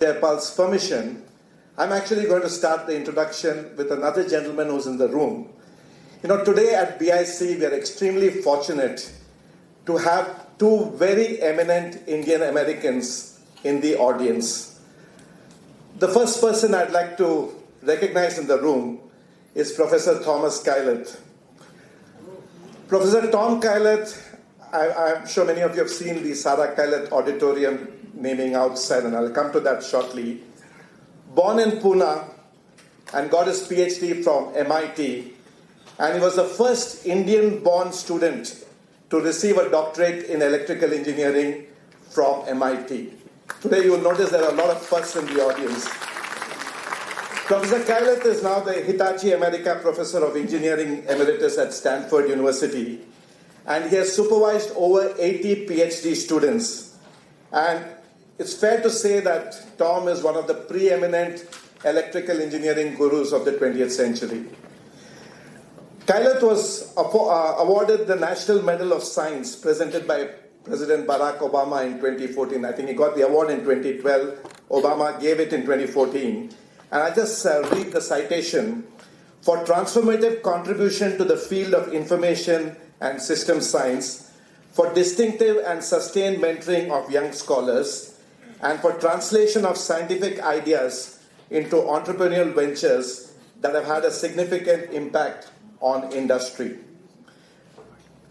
Jayapal's permission, I'm actually going to start the introduction with another gentleman who's in the room. Today at BIC, we are extremely fortunate to have two very eminent Indian Americans in the audience. The first person I'd like to recognize in the room is Professor Thomas Kylett. Professor Tom Kylett, I'm sure many of you have seen the Sarah Kylett Auditorium naming outside, and I'll come to that shortly. Born in Pune and got his PhD from MIT, and he was the first Indian-born student to receive a doctorate in electrical engineering from MIT. Today you'll notice there are a lot of firsts in the audience. Professor Kylett is now the Hitachi America Professor of Engineering Emeritus at Stanford University, and he has supervised over 80 PhD students. And it's fair to say that Tom is one of the preeminent electrical engineering gurus of the 20th century. Kylett was awarded the National Medal of Science presented by President Barack Obama in 2014. I think he got the award in 2012. Obama gave it in 2014. And I just read the citation. For transformative contribution to the field of information and system science, for distinctive and sustained mentoring of young scholars, and for translation of scientific ideas into entrepreneurial ventures that have had a significant impact on industry.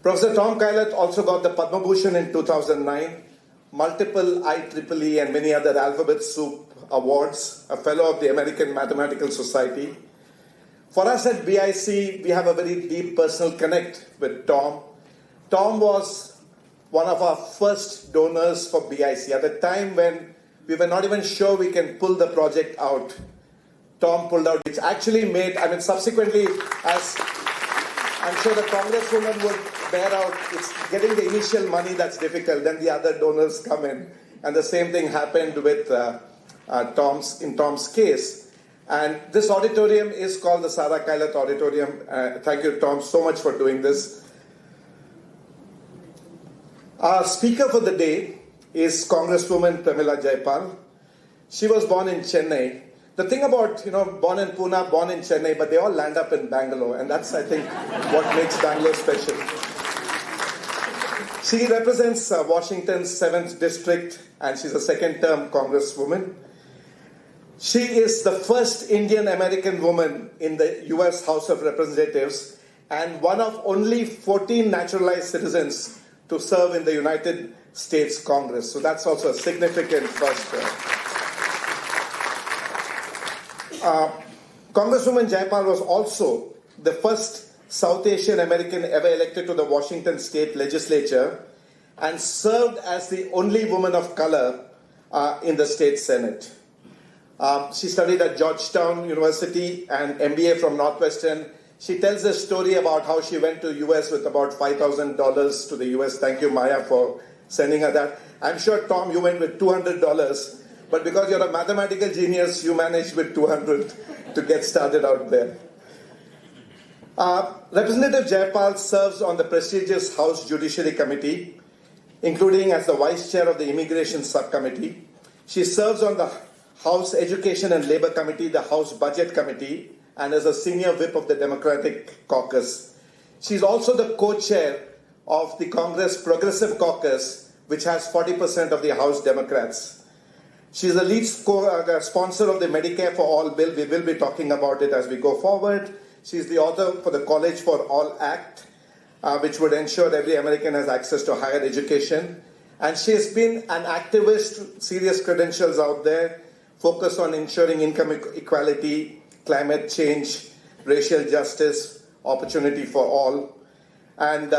Professor Tom Kylett also got the Padma Bhushan in 2009, multiple IEEE and many other alphabet soup awards, a fellow of the American Mathematical Society. For us at BIC, we have a very deep personal connect with Tom. Tom was one of our first donors for BIC. At the time when we were not even sure we can pull the project out, Tom pulled out. It's actually made, subsequently, as I'm sure the Congresswoman would bear out, it's getting the initial money that's difficult, then the other donors come in. And the same thing happened with Tom's case. And this auditorium is called the Sarah Kylett Auditorium. Thank you, Tom, so much for doing this. Our speaker for the day is Congresswoman Pramila Jayapal. She was born in Chennai. The thing about, born in Pune, born in Chennai, but they all land up in Bangalore, and that's, I think, what makes Bangalore special. She represents Washington's 7th District, and she's a second-term Congresswoman. She is the first Indian-American woman in the U.S. House of Representatives, and one of only 14 naturalized citizens to serve in the United States Congress. So that's also a significant first. Congresswoman Jayapal was also the first South Asian American ever elected to the Washington State Legislature and served as the only woman of color in the state Senate. She studied at Georgetown University and MBA from Northwestern. She tells a story about how she went to US with about $5,000 to the US. Thank you, Maya, for sending her that. I'm sure, Tom, you went with $200, but because you're a mathematical genius, you managed with $200 to get started out there. Representative Jayapal serves on the prestigious House Judiciary Committee, including as the Vice Chair of the Immigration Subcommittee. She serves on the House Education and Labor Committee, the House Budget Committee, and as a senior whip of the Democratic Caucus. She's also the co-chair of the Congress Progressive Caucus, which has 40% of the House Democrats. She's the lead sponsor of the Medicare for All bill. We will be talking about it as we go forward. She's the author for the College for All Act, which would ensure every American has access to higher education. And she has been an activist, serious credentials out there, focused on ensuring income equality, climate change, racial justice, opportunity for all. And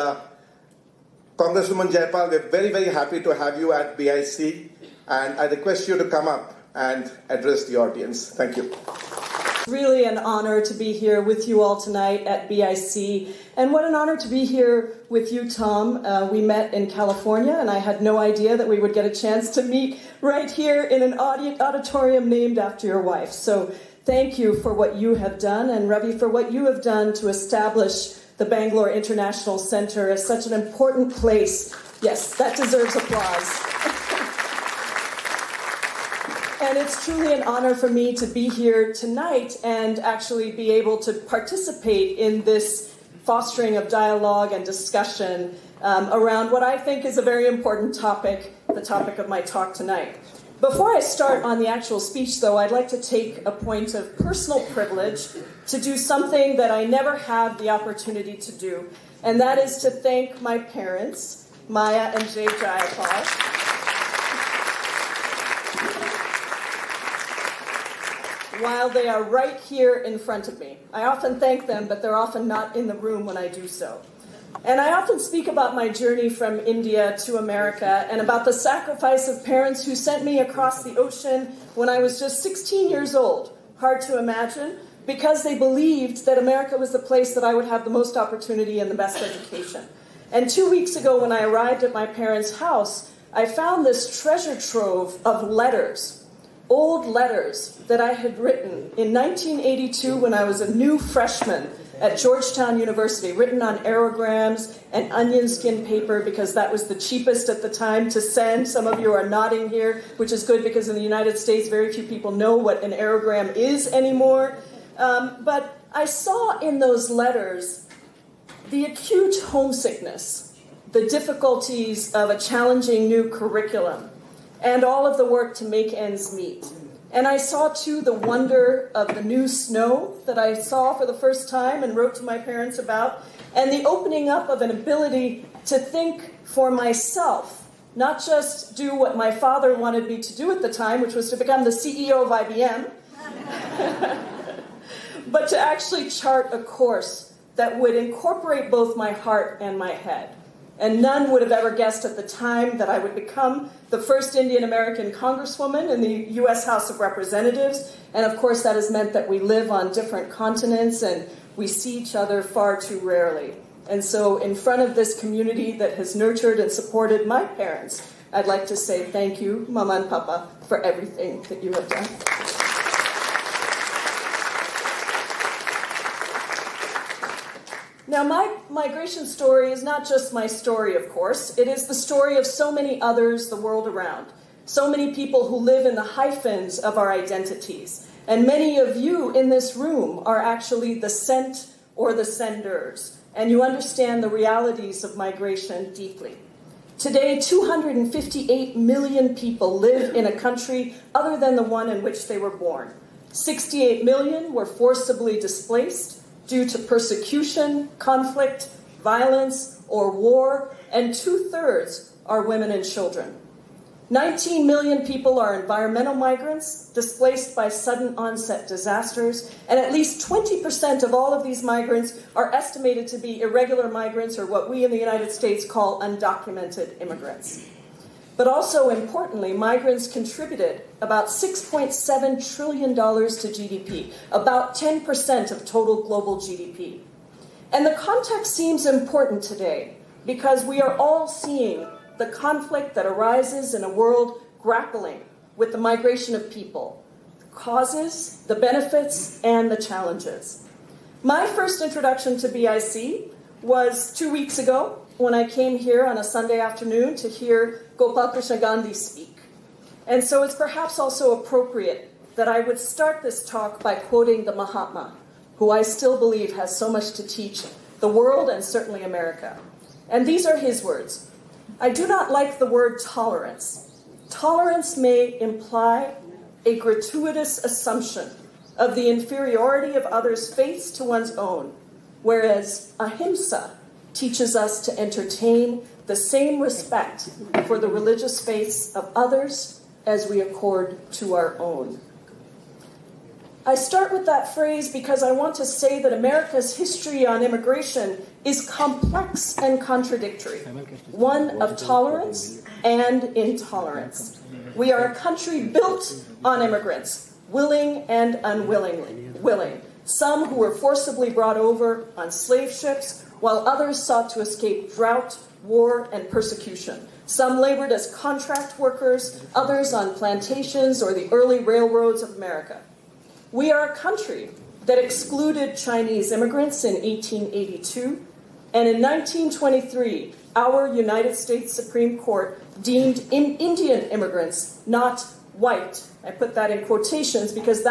Congresswoman Jayapal, we're very, very happy to have you at BIC, and I request you to come up and address the audience. Thank you. It's really an honor to be here with you all tonight at BIC, and what an honor to be here with you, Tom. We met in California, and I had no idea that we would get a chance to meet right here in an auditorium named after your wife. So thank you for what you have done, and Ravi, for what you have done to establish the Bangalore International Center as such an important place. Yes, that deserves applause. And it's truly an honor for me to be here tonight and actually be able to participate in this fostering of dialogue and discussion around what I think is a very important topic, the topic of my talk tonight. Before I start on the actual speech, though, I'd like to take a point of personal privilege to do something that I never had the opportunity to do, and that is to thank my parents, Maya and Jay Jayapal. While they are right here in front of me. I often thank them, but they're often not in the room when I do so. And I often speak about my journey from India to America and about the sacrifice of parents who sent me across the ocean when I was just 16 years old. Hard to imagine, because they believed that America was the place that I would have the most opportunity and the best education. And 2 weeks ago, when I arrived at my parents' house, I found this treasure trove of letters, old letters that I had written in 1982 when I was a new freshman at Georgetown University, written on aerograms and onion skin paper because that was the cheapest at the time to send. Some of you are nodding here, which is good because in the United States, very few people know what an aerogram is anymore. But I saw in those letters the acute homesickness, the difficulties of a challenging new curriculum, and all of the work to make ends meet. And I saw, too, the wonder of the new snow that I saw for the first time and wrote to my parents about, and the opening up of an ability to think for myself, not just do what my father wanted me to do at the time, which was to become the CEO of IBM, but to actually chart a course that would incorporate both my heart and my head. And none would have ever guessed at the time that I would become the first Indian American Congresswoman in the U.S. House of Representatives. And of course, that has meant that we live on different continents and we see each other far too rarely. And so in front of this community that has nurtured and supported my parents, I'd like to say thank you, Mama and Papa, for everything that you have done. Now, my migration story is not just my story, of course. It is the story of so many others the world around. So many people who live in the hyphens of our identities. And many of you in this room are actually the sent or the senders. And you understand the realities of migration deeply. Today, 258 million people live in a country other than the one in which they were born. 68 million were forcibly displaced due to persecution, conflict, violence, or war, and 2/3 are women and children. 19 million people are environmental migrants, displaced by sudden onset disasters, and at least 20% of all of these migrants are estimated to be irregular migrants, or what we in the United States call undocumented immigrants. But also, importantly, migrants contributed about $6.7 trillion to GDP, about 10% of total global GDP. And the context seems important today because we are all seeing the conflict that arises in a world grappling with the migration of people, the causes, the benefits, and the challenges. My first introduction to BIC was 2 weeks ago when I came here on a Sunday afternoon to hear Gopal Krishna Gandhi speak. And so it's perhaps also appropriate that I would start this talk by quoting the Mahatma, who I still believe has so much to teach the world and certainly America. And these are his words. I do not like the word tolerance. Tolerance may imply a gratuitous assumption of the inferiority of others' faiths to one's own, whereas ahimsa teaches us to entertain the same respect for the religious faiths of others as we accord to our own. I start with that phrase because I want to say that America's history on immigration is complex and contradictory, one of tolerance and intolerance. We are a country built on immigrants, willing and unwillingly willing. Some who were forcibly brought over on slave ships, while others sought to escape drought, war, and persecution. Some labored as contract workers, others on plantations or the early railroads of America. We are a country that excluded Chinese immigrants in 1882, and in 1923, our United States Supreme Court deemed Indian immigrants not white. I put that in quotations because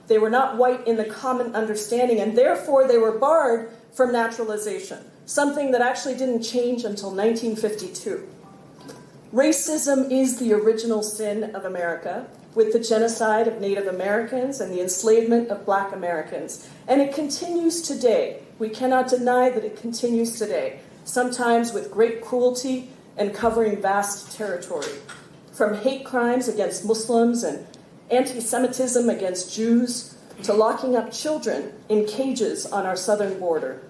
they were not white in the common understanding, and therefore they were barred from naturalization, something that actually didn't change until 1952. Racism is the original sin of America, with the genocide of Native Americans and the enslavement of Black Americans. And it continues today. We cannot deny that it continues today, sometimes with great cruelty and covering vast territory. From hate crimes against Muslims and anti-Semitism against Jews to locking up children in cages on our southern border.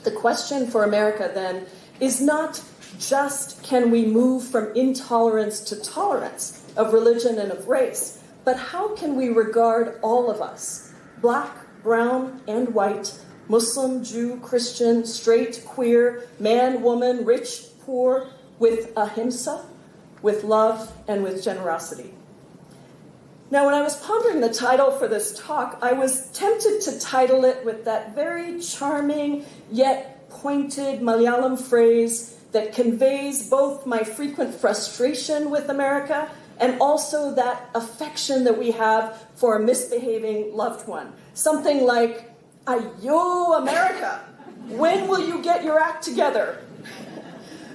The question for America, then, is not just can we move from intolerance to tolerance of religion and of race, but how can we regard all of us, Black, brown, and white, Muslim, Jew, Christian, straight, queer, man, woman, rich, poor, with ahimsa, with love, and with generosity. Now, when I was pondering the title for this talk, I was tempted to title it with that very charming yet pointed Malayalam phrase that conveys both my frequent frustration with America and also that affection that we have for a misbehaving loved one. Something like, "Ayo, America, when will you get your act together?"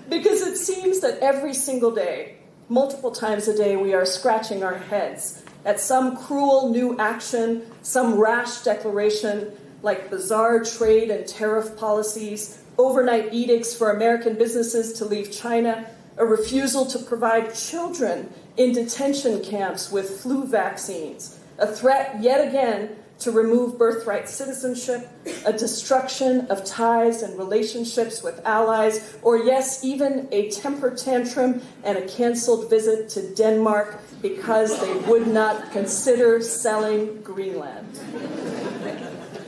Because it seems that every single day, multiple times a day, we are scratching our heads at some cruel new action, some rash declaration, like bizarre trade and tariff policies, overnight edicts for American businesses to leave China, a refusal to provide children in detention camps with flu vaccines, a threat yet again to remove birthright citizenship, a destruction of ties and relationships with allies, or yes, even a temper tantrum and a canceled visit to Denmark because they would not consider selling Greenland.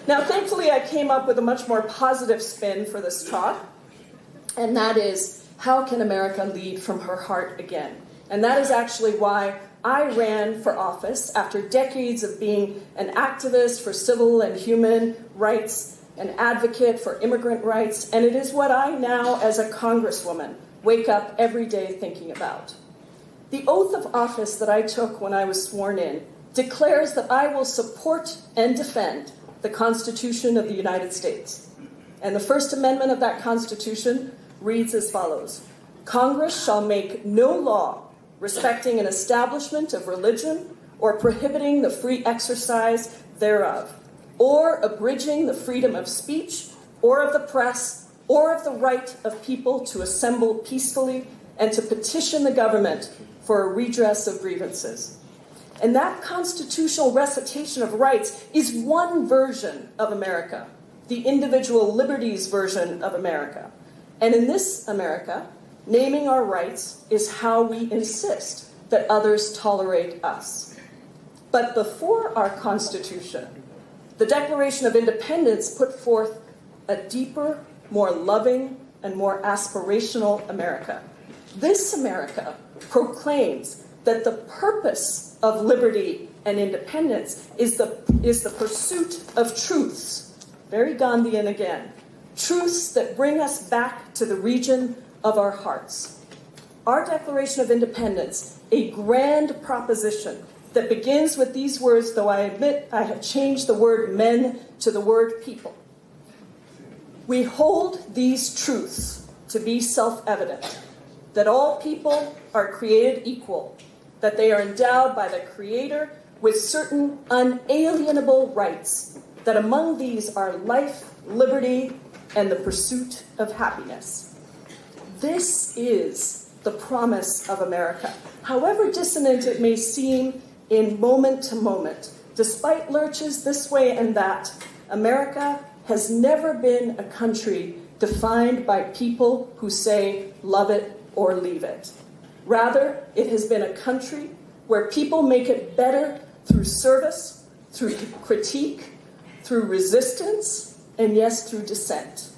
Now, thankfully, I came up with a much more positive spin for this talk, and that is, how can America lead from her heart again? And that is actually why I ran for office after decades of being an activist for civil and human rights, an advocate for immigrant rights, and it is what I now, as a Congresswoman, wake up every day thinking about. The oath of office that I took when I was sworn in declares that I will support and defend the Constitution of the United States. And the First Amendment of that Constitution reads as follows: Congress shall make no law respecting an establishment of religion or prohibiting the free exercise thereof, or abridging the freedom of speech or of the press or of the right of people to assemble peacefully and to petition the government for a redress of grievances. And that constitutional recitation of rights is one version of America, the individual liberties version of America. And in this America, naming our rights is how we insist that others tolerate us. But before our Constitution, the Declaration of Independence put forth a deeper, more loving, and more aspirational America. This America proclaims that the purpose of liberty and independence is the pursuit of truths, very Gandhian again, truths that bring us back to the region of our hearts. Our Declaration of Independence, a grand proposition that begins with these words, though I admit I have changed the word men to the word people. We hold these truths to be self-evident, that all people are created equal, that they are endowed by the Creator with certain unalienable rights, that among these are life, liberty, and the pursuit of happiness. This is the promise of America. However dissonant it may seem in moment to moment, despite lurches this way and that, America has never been a country defined by people who say, love it or leave it. Rather, it has been a country where people make it better through service, through critique, through resistance, and yes, through dissent.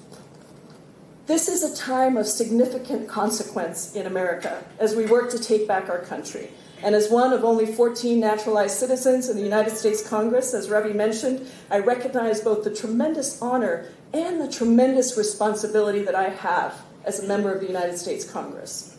This is a time of significant consequence in America as we work to take back our country. And as one of only 14 naturalized citizens in the United States Congress, as Ravi mentioned, I recognize both the tremendous honor and the tremendous responsibility that I have as a member of the United States Congress.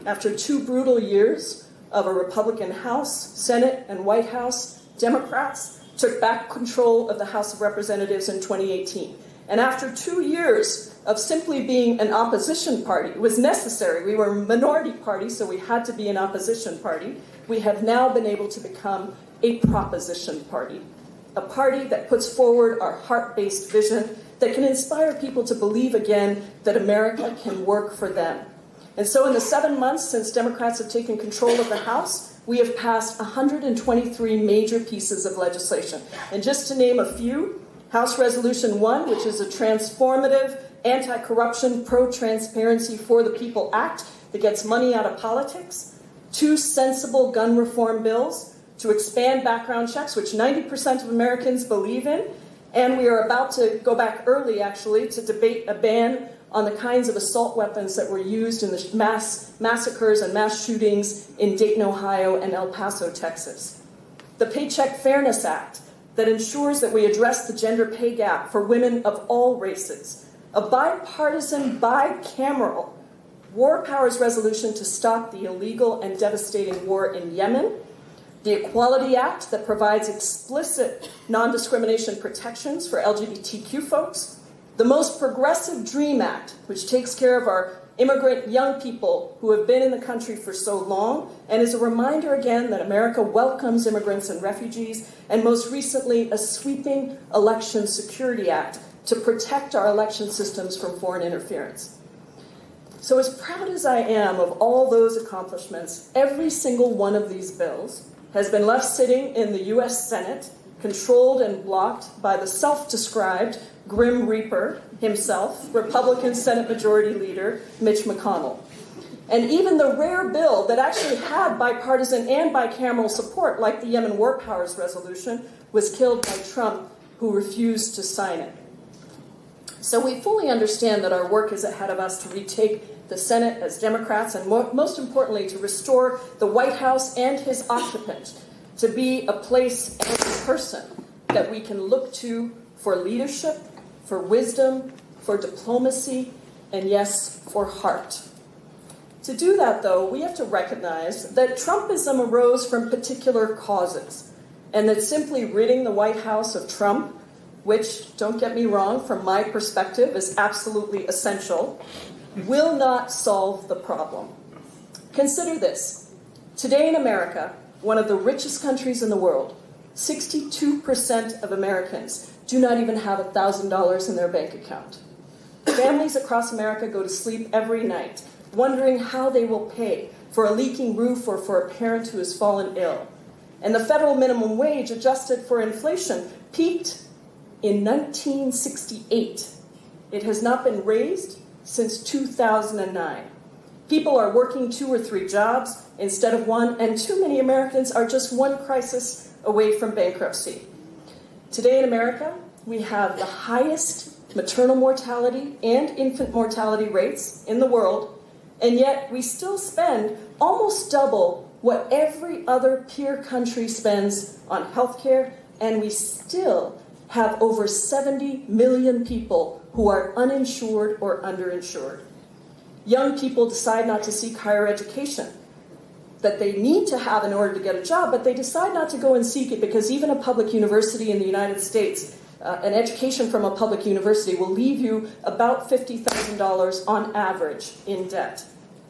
After 2 brutal years, of a Republican House, Senate, and White House, Democrats took back control of the House of Representatives in 2018. And after 2 years of simply being an opposition party, it was necessary. We were a minority party, so we had to be an opposition party. We have now been able to become a proposition party, a party that puts forward our heart-based vision that can inspire people to believe again that America can work for them. And so in the 7 months since Democrats have taken control of the House, we have passed 123 major pieces of legislation. And just to name a few, House Resolution 1, which is a transformative, anti-corruption, pro-transparency, for the people act that gets money out of politics. 2 sensible gun reform bills to expand background checks, which 90% of Americans believe in. And we are about to go back early, actually, to debate a ban on the kinds of assault weapons that were used in the mass massacres and mass shootings in Dayton, Ohio, and El Paso, Texas. The Paycheck Fairness Act that ensures that we address the gender pay gap for women of all races. A bipartisan, bicameral war powers resolution to stop the illegal and devastating war in Yemen. The Equality Act that provides explicit non-discrimination protections for LGBTQ folks. The most progressive DREAM Act, which takes care of our immigrant young people who have been in the country for so long, and is a reminder again that America welcomes immigrants and refugees, and most recently, a sweeping Election Security Act to protect our election systems from foreign interference. So as proud as I am of all those accomplishments, every single one of these bills has been left sitting in the U.S. Senate, controlled and blocked by the self-described Grim Reaper himself, Republican Senate Majority Leader Mitch McConnell. And even the rare bill that actually had bipartisan and bicameral support, like the Yemen War Powers Resolution, was killed by Trump, who refused to sign it. So we fully understand that our work is ahead of us to retake the Senate as Democrats, and most importantly, to restore the White House and his occupant to be a place and a person that we can look to for leadership, for wisdom, for diplomacy, and yes, for heart. To do that, though, we have to recognize that Trumpism arose from particular causes, and that simply ridding the White House of Trump, which, don't get me wrong, from my perspective is absolutely essential, will not solve the problem. Consider this. Today in America, one of the richest countries in the world, 62% of Americans do not even have $1,000 in their bank account. Families across America go to sleep every night wondering how they will pay for a leaking roof or for a parent who has fallen ill. And the federal minimum wage, adjusted for inflation, peaked in 1968. It has not been raised since 2009. People are working 2 or 3 jobs instead of one, and too many Americans are just one crisis away from bankruptcy. Today in America, we have the highest maternal mortality and infant mortality rates in the world, and yet we still spend almost double what every other peer country spends on healthcare, and we still have over 70 million people who are uninsured or underinsured. Young people decide not to seek higher education that they need to have in order to get a job, but they decide not to go and seek it because even a public university in the United States, an education from a public university will leave you about $50,000 on average in debt.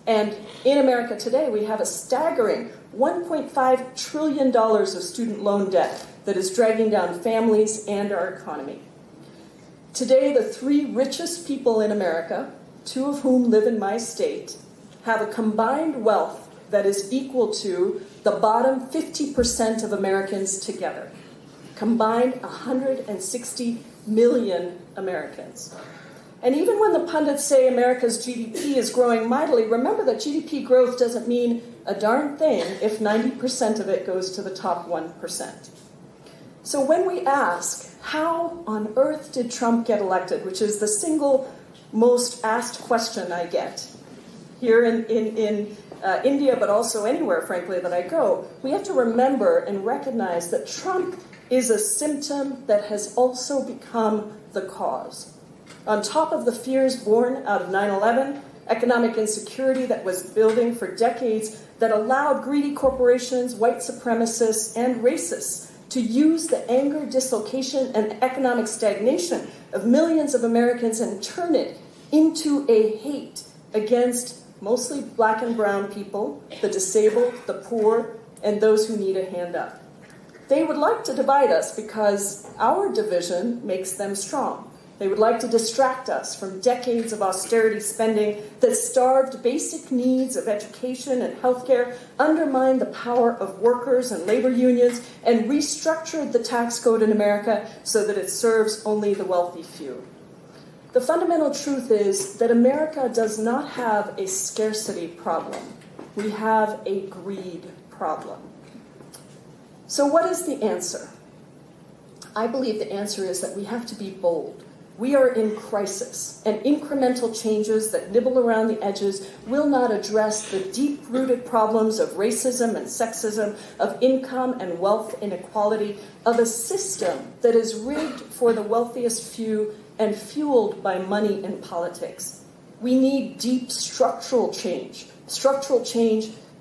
And in America today, we have a staggering $1.5 trillion of student loan debt that is dragging down families and our economy. Today, the 3 richest people in America, 2 of whom live in my state, have a combined wealth that is equal to the bottom 50% of Americans together. Combined 160 million Americans. And even when the pundits say America's GDP is growing mightily, remember that GDP growth doesn't mean a darn thing if 90% of it goes to the top 1%. So when we ask, how on earth did Trump get elected, which is the single most asked question I get here in India, but also anywhere, frankly, that I go, we have to remember and recognize that Trump is a symptom that has also become the cause. On top of the fears born out of 9/11 economic insecurity that was building for decades that allowed greedy corporations, white supremacists, and racists to use the anger, dislocation, and economic stagnation of millions of Americans and turn it into a hate against mostly black and brown people, the disabled, the poor, and those who need a hand up. They would like to divide us because our division makes them strong. They would like to distract us from decades of austerity spending that starved basic needs of education and healthcare, undermined the power of workers and labor unions, and restructured the tax code in America so that it serves only the wealthy few. The fundamental truth is that America does not have a scarcity problem. We have a greed problem. So what is the answer? I believe the answer is that we have to be bold. We are in crisis, and incremental changes that nibble around the edges will not address the deep-rooted problems of racism and sexism, of income and wealth inequality, of a system that is rigged for the wealthiest few and fueled by money in politics. We need deep structural change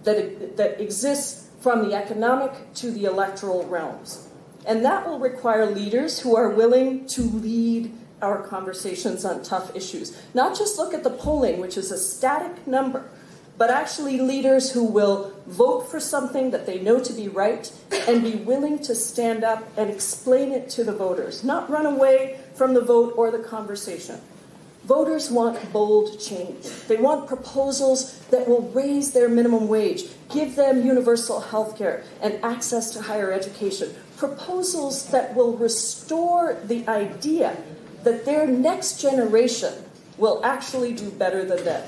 that exists from the economic to the electoral realms. And that will require leaders who are willing to lead our conversations on tough issues. Not just look at the polling, which is a static number, but actually leaders who will vote for something that they know to be right and be willing to stand up and explain it to the voters, not run away from the vote or the conversation. Voters want bold change. They want proposals that will raise their minimum wage, give them universal health care and access to higher education, proposals that will restore the idea that their next generation will actually do better than them.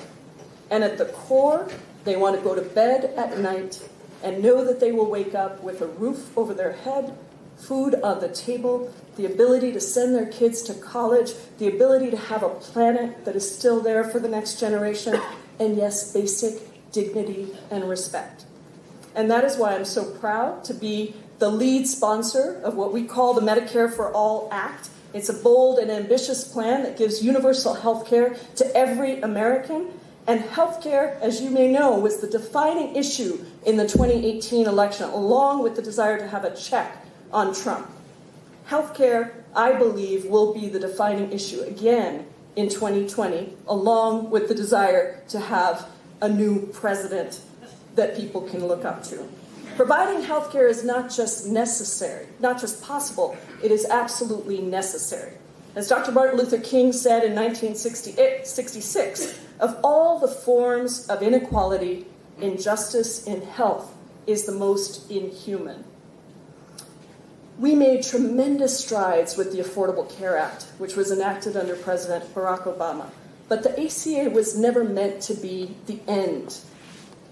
And at the core, they want to go to bed at night and know that they will wake up with a roof over their head, food on the table, the ability to send their kids to college, the ability to have a planet that is still there for the next generation, and yes, basic dignity and respect. And that is why I'm so proud to be the lead sponsor of what we call the Medicare for All Act. It's a bold and ambitious plan that gives universal health care to every American. And health care, as you may know, was the defining issue in the 2018 election, along with the desire to have a check on Trump. Health care, I believe, will be the defining issue again in 2020, along with the desire to have a new president that people can look up to. Providing health care is not just necessary, not just possible, it is absolutely necessary. As Dr. Martin Luther King said in 1966, of all the forms of inequality, injustice in health is the most inhuman. We made tremendous strides with the Affordable Care Act, which was enacted under President Barack Obama. But the ACA was never meant to be the end.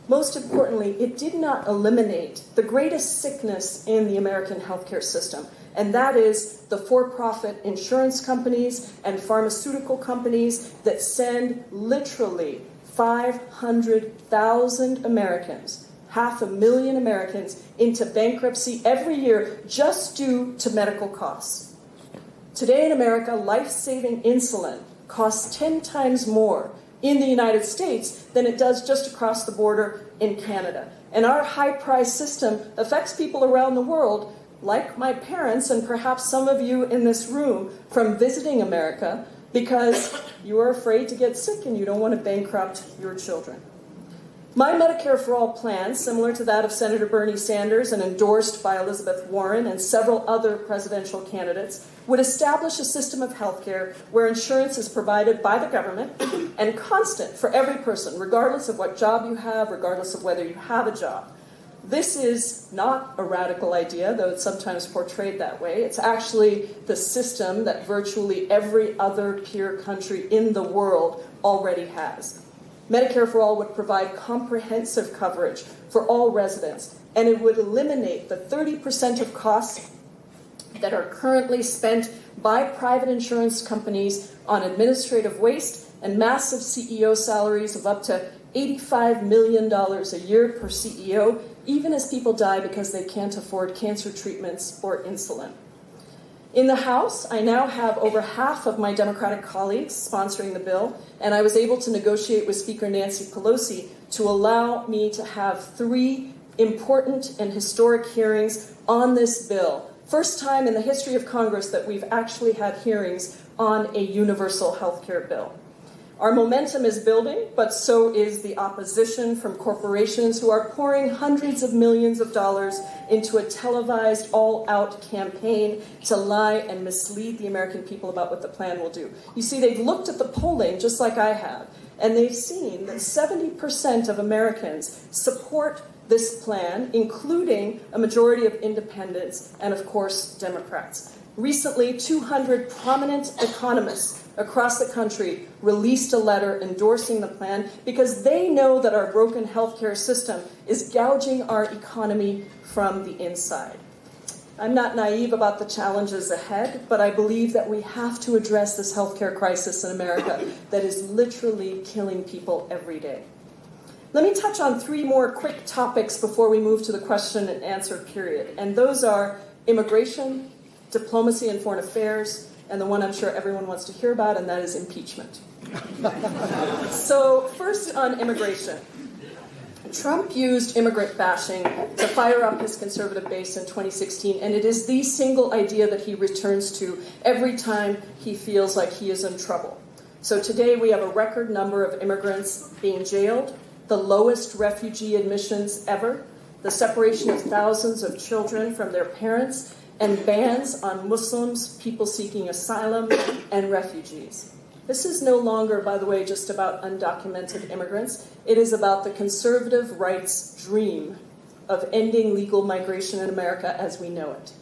Most importantly, it did not eliminate the greatest sickness in the American healthcare system, and that is the for-profit insurance companies and pharmaceutical companies that send literally 500,000 Americans, 500,000 Americans, into bankruptcy every year just due to medical costs. Today in America, life-saving insulin costs 10 times more in the United States than it does just across the border in Canada. And our high-price system affects people around the world, like my parents and perhaps some of you in this room, from visiting America because you are afraid to get sick and you don't want to bankrupt your children. My Medicare for All plan, similar to that of Senator Bernie Sanders and endorsed by Elizabeth Warren and several other presidential candidates, would establish a system of health care where insurance is provided by the government and constant for every person, regardless of what job you have, regardless of whether you have a job. This is not a radical idea, though it's sometimes portrayed that way. It's actually the system that virtually every other peer country in the world already has. Medicare for All would provide comprehensive coverage for all residents, and it would eliminate the 30% of costs that are currently spent by private insurance companies on administrative waste and massive CEO salaries of up to $85 million a year per CEO, even as people die because they can't afford cancer treatments or insulin. In the House, I now have over half of my Democratic colleagues sponsoring the bill, and I was able to negotiate with Speaker Nancy Pelosi to allow me to have 3 important and historic hearings on this bill. First time in the history of Congress that we've actually had hearings on a universal health care bill. Our momentum is building, but so is the opposition from corporations who are pouring hundreds of millions of dollars into a televised, all-out campaign to lie and mislead the American people about what the plan will do. You see, they've looked at the polling, just like I have, and they've seen that 70% of Americans support this plan, including a majority of independents and, of course, Democrats. Recently, 200 prominent economists across the country released a letter endorsing the plan because they know that our broken healthcare system is gouging our economy from the inside. I'm not naive about the challenges ahead, but I believe that we have to address this healthcare crisis in America that is literally killing people every day. Let me touch on 3 more quick topics before we move to the question and answer period, and those are immigration, diplomacy and foreign affairs, and the one I'm sure everyone wants to hear about, and that is impeachment. So first on immigration. Trump used immigrant bashing to fire up his conservative base in 2016, and it is the single idea that he returns to every time he feels like he is in trouble. So today we have a record number of immigrants being jailed, the lowest refugee admissions ever, the separation of thousands of children from their parents, and bans on Muslims, people seeking asylum, and refugees. This is no longer, by the way, just about undocumented immigrants. It is about the conservative right's dream of ending legal migration in America as we know it.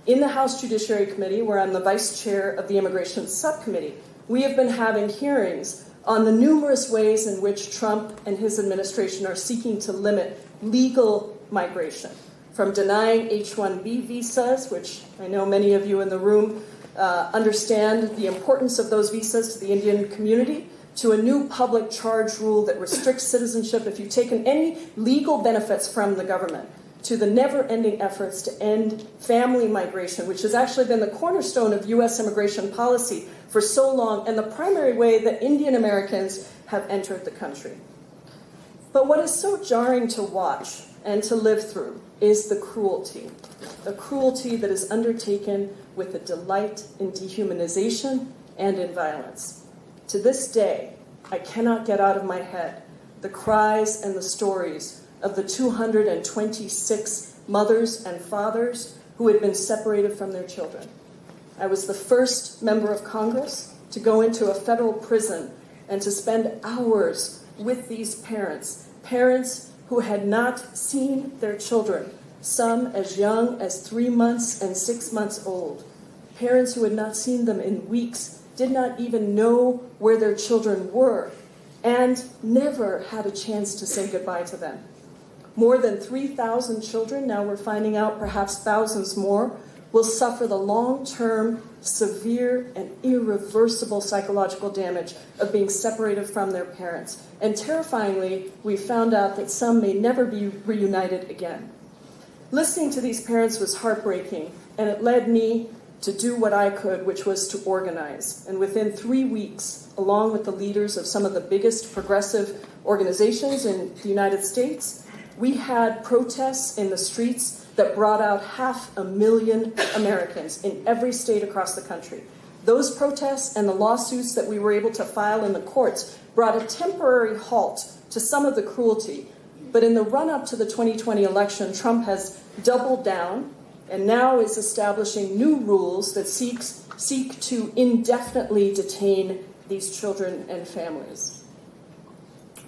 In the House Judiciary Committee, where I'm the vice chair of the Immigration Subcommittee, we have been having hearings on the numerous ways in which Trump and his administration are seeking to limit legal migration, from denying H-1B visas, which I know many of you in the room understand the importance of those visas to the Indian community, to a new public charge rule that restricts citizenship if you've taken any legal benefits from the government, to the never-ending efforts to end family migration, which has actually been the cornerstone of U.S. immigration policy for so long, and the primary way that Indian Americans have entered the country. But what is so jarring to watch and to live through is the cruelty that is undertaken with a delight in dehumanization and in violence. To this day, I cannot get out of my head the cries and the stories of the 226 mothers and fathers who had been separated from their children. I was the first member of Congress to go into a federal prison and to spend hours with these parents who had not seen their children, some as young as 3 months and 6 months old, parents who had not seen them in weeks, did not even know where their children were, and never had a chance to say goodbye to them. More than 3,000 children, now we're finding out perhaps thousands more, will suffer the long-term, severe, and irreversible psychological damage of being separated from their parents. And terrifyingly, we found out that some may never be reunited again. Listening to these parents was heartbreaking, and it led me to do what I could, which was to organize. And within 3 weeks, along with the leaders of some of the biggest progressive organizations in the United States, we had protests in the streets that brought out 500,000 Americans in every state across the country. Those protests and the lawsuits that we were able to file in the courts brought a temporary halt to some of the cruelty. But in the run-up to the 2020 election, Trump has doubled down and now is establishing new rules that seek to indefinitely detain these children and families.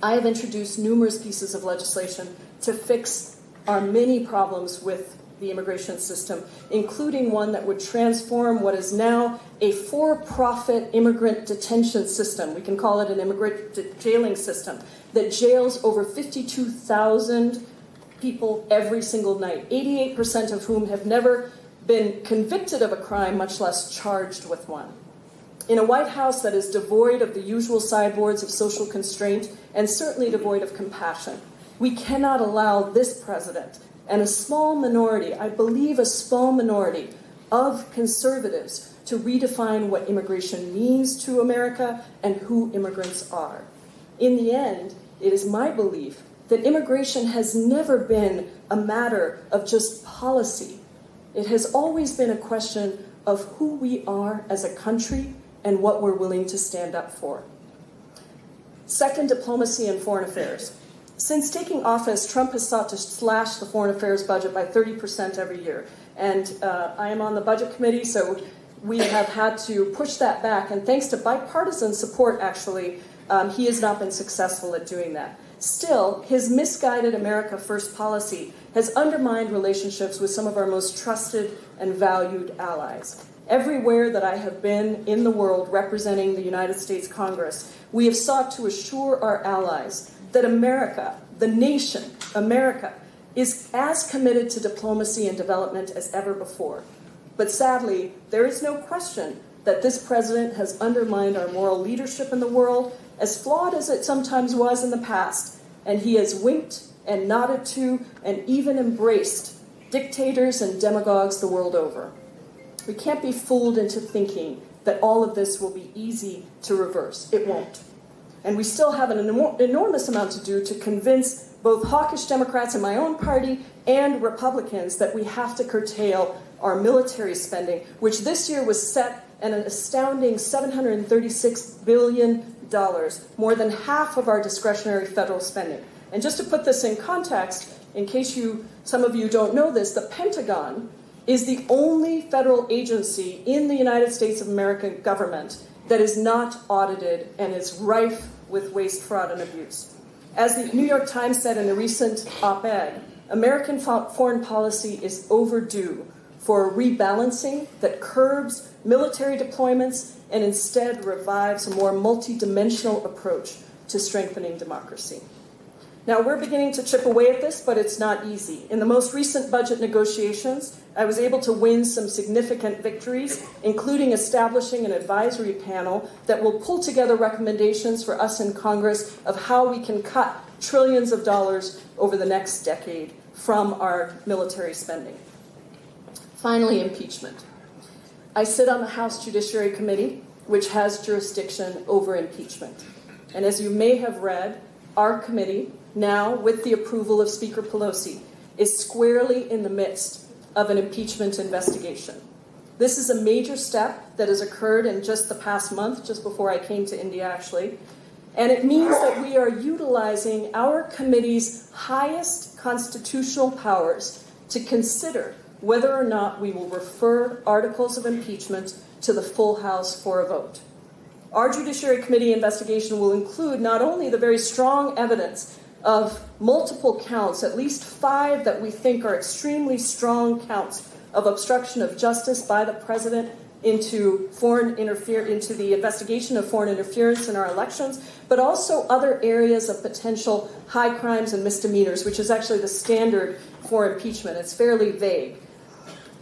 I have introduced numerous pieces of legislation to fix our many problems with the immigration system, including one that would transform what is now a for-profit immigrant detention system. We can call it an immigrant jailing system that jails over 52,000 people every single night, 88% of whom have never been convicted of a crime, much less charged with one. In a White House that is devoid of the usual sideboards of social constraint and certainly devoid of compassion, we cannot allow this president and a small minority, I believe a small minority, of conservatives to redefine what immigration means to America and who immigrants are. In the end, it is my belief that immigration has never been a matter of just policy. It has always been a question of who we are as a country and what we're willing to stand up for. Second, diplomacy and foreign affairs. Since taking office, Trump has sought to slash the foreign affairs budget by 30% every year. And I am on the budget committee, so we have had to push that back. And thanks to bipartisan support, actually, he has not been successful at doing that. Still, his misguided America First policy has undermined relationships with some of our most trusted and valued allies. Everywhere that I have been in the world representing the United States Congress, we have sought to assure our allies that America, the nation, America, is as committed to diplomacy and development as ever before. But sadly, there is no question that this president has undermined our moral leadership in the world, as flawed as it sometimes was in the past, and he has winked and nodded to and even embraced dictators and demagogues the world over. We can't be fooled into thinking that all of this will be easy to reverse. It won't. And we still have an enormous amount to do to convince both hawkish Democrats in my own party and Republicans that we have to curtail our military spending, which this year was set at an astounding $736 billion, more than half of our discretionary federal spending. And just to put this in context, in case some of you don't know this, the Pentagon is the only federal agency in the United States of America government that is not audited and is rife with waste, fraud, and abuse. As the New York Times said in a recent op-ed, American foreign policy is overdue for a rebalancing that curbs military deployments and instead revives a more multidimensional approach to strengthening democracy. Now, we're beginning to chip away at this, but it's not easy. In the most recent budget negotiations, I was able to win some significant victories, including establishing an advisory panel that will pull together recommendations for us in Congress of how we can cut trillions of dollars over the next decade from our military spending. Finally, impeachment. I sit on the House Judiciary Committee, which has jurisdiction over impeachment. And as you may have read, our committee, now with the approval of Speaker Pelosi, is squarely in the midst of an impeachment investigation. This is a major step that has occurred in just the past month, just before I came to India, actually. And it means that we are utilizing our committee's highest constitutional powers to consider whether or not we will refer articles of impeachment to the full House for a vote. Our Judiciary Committee investigation will include not only the very strong evidence of multiple counts, at least 5 that we think are extremely strong counts of obstruction of justice by the president into the investigation of foreign interference in our elections, but also other areas of potential high crimes and misdemeanors, which is actually the standard for impeachment. It's fairly vague.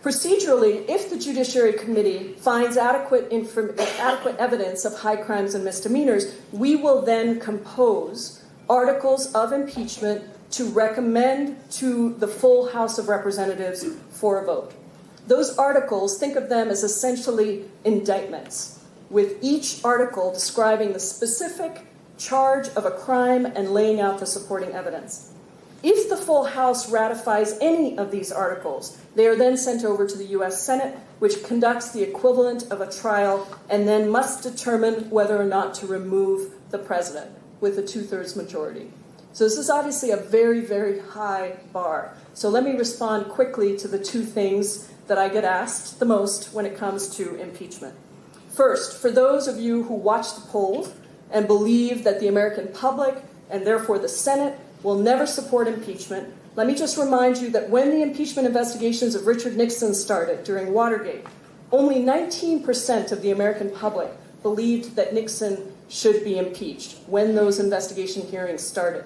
Procedurally, if the Judiciary Committee finds adequate evidence of high crimes and misdemeanors, we will then compose articles of impeachment to recommend to the full House of Representatives for a vote. Those articles, think of them as essentially indictments, with each article describing the specific charge of a crime and laying out the supporting evidence. If the full House ratifies any of these articles, they are then sent over to the U.S. Senate, which conducts the equivalent of a trial and then must determine whether or not to remove the president with a 2/3 majority. So this is obviously a very, very high bar. So let me respond quickly to the 2 things that I get asked the most when it comes to impeachment. First, for those of you who watch the polls and believe that the American public, and therefore the Senate, will never support impeachment, let me just remind you that when the impeachment investigations of Richard Nixon started during Watergate, only 19% of the American public believed that Nixon should be impeached when those investigation hearings started.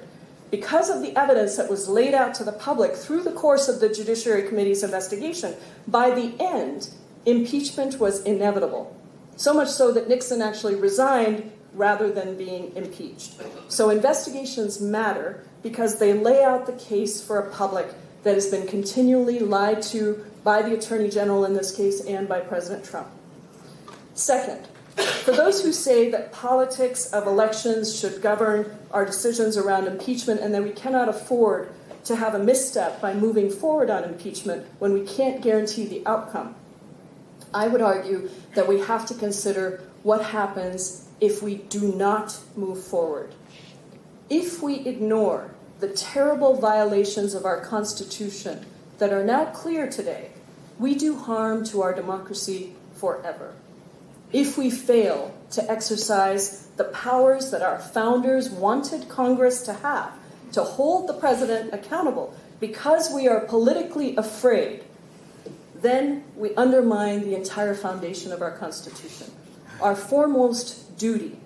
Because of the evidence that was laid out to the public through the course of the Judiciary Committee's investigation, by the end, impeachment was inevitable. So much so that Nixon actually resigned rather than being impeached. So investigations matter because they lay out the case for a public that has been continually lied to, by the Attorney General in this case and by President Trump. Second, for those who say that politics of elections should govern our decisions around impeachment and that we cannot afford to have a misstep by moving forward on impeachment when we can't guarantee the outcome, I would argue that we have to consider what happens if we do not move forward. If we ignore the terrible violations of our Constitution that are now clear today, we do harm to our democracy forever. If we fail to exercise the powers that our founders wanted Congress to have, to hold the president accountable because we are politically afraid, then we undermine the entire foundation of our Constitution. Our foremost duty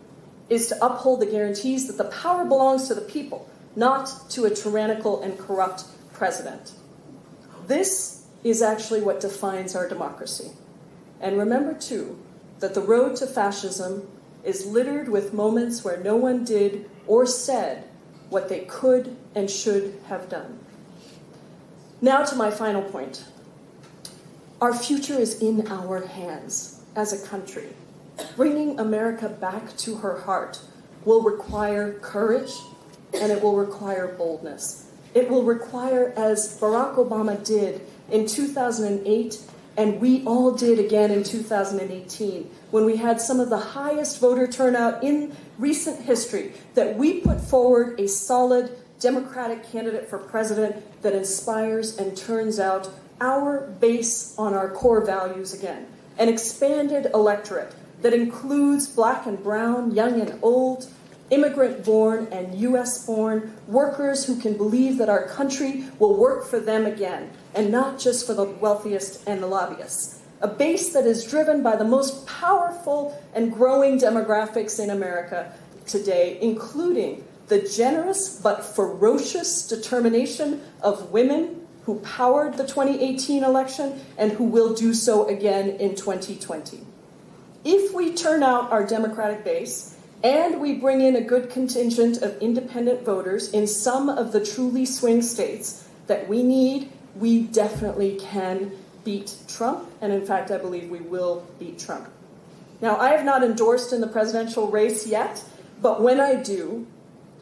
is to uphold the guarantees that the power belongs to the people, not to a tyrannical and corrupt president. This is actually what defines our democracy. And remember, too, that the road to fascism is littered with moments where no one did or said what they could and should have done. Now to my final point. Our future is in our hands as a country. Bringing America back to her heart will require courage, and it will require boldness. It will require, as Barack Obama did in 2008, and we all did again in 2018, when we had some of the highest voter turnout in recent history, that we put forward a solid Democratic candidate for president that inspires and turns out our base on our core values again. An expanded electorate that includes black and brown, young and old, immigrant-born and U.S.-born, workers who can believe that our country will work for them again, and not just for the wealthiest and the lobbyists. A base that is driven by the most powerful and growing demographics in America today, including the generous but ferocious determination of women who powered the 2018 election and who will do so again in 2020. If we turn out our Democratic base and we bring in a good contingent of independent voters in some of the truly swing states that we need, we definitely can beat Trump, and in fact, I believe we will beat Trump. Now, I have not endorsed in the presidential race yet, but when I do,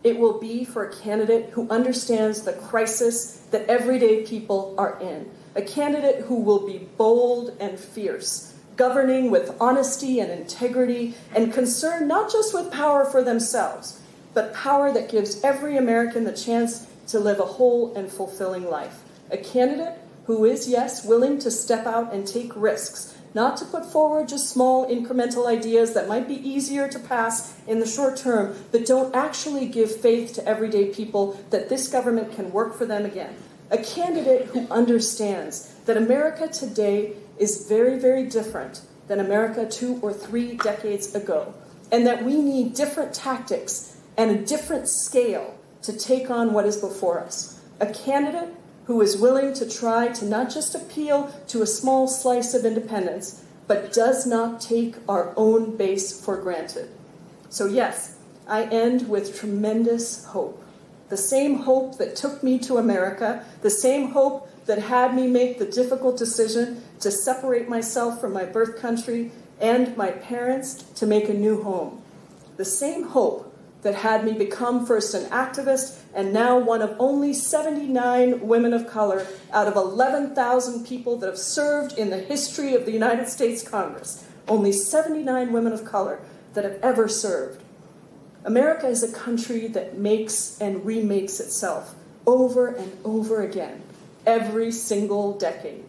it will be for a candidate who understands the crisis that everyday people are in, a candidate who will be bold and fierce, governing with honesty and integrity, and concerned not just with power for themselves, but power that gives every American the chance to live a whole and fulfilling life. A candidate who is, yes, willing to step out and take risks, not to put forward just small incremental ideas that might be easier to pass in the short term, but don't actually give faith to everyday people that this government can work for them again. A candidate who understands that America today is very, very different than America 2 or 3 decades ago, and that we need different tactics and a different scale to take on what is before us. A candidate who is willing to try to not just appeal to a small slice of independence, but does not take our own base for granted. So yes, I end with tremendous hope. The same hope that took me to America, the same hope that had me make the difficult decision to separate myself from my birth country and my parents to make a new home. The same hope that had me become first an activist and now one of only 79 women of color out of 11,000 people that have served in the history of the United States Congress. Only 79 women of color that have ever served. America is a country that makes and remakes itself over and over again, every single decade.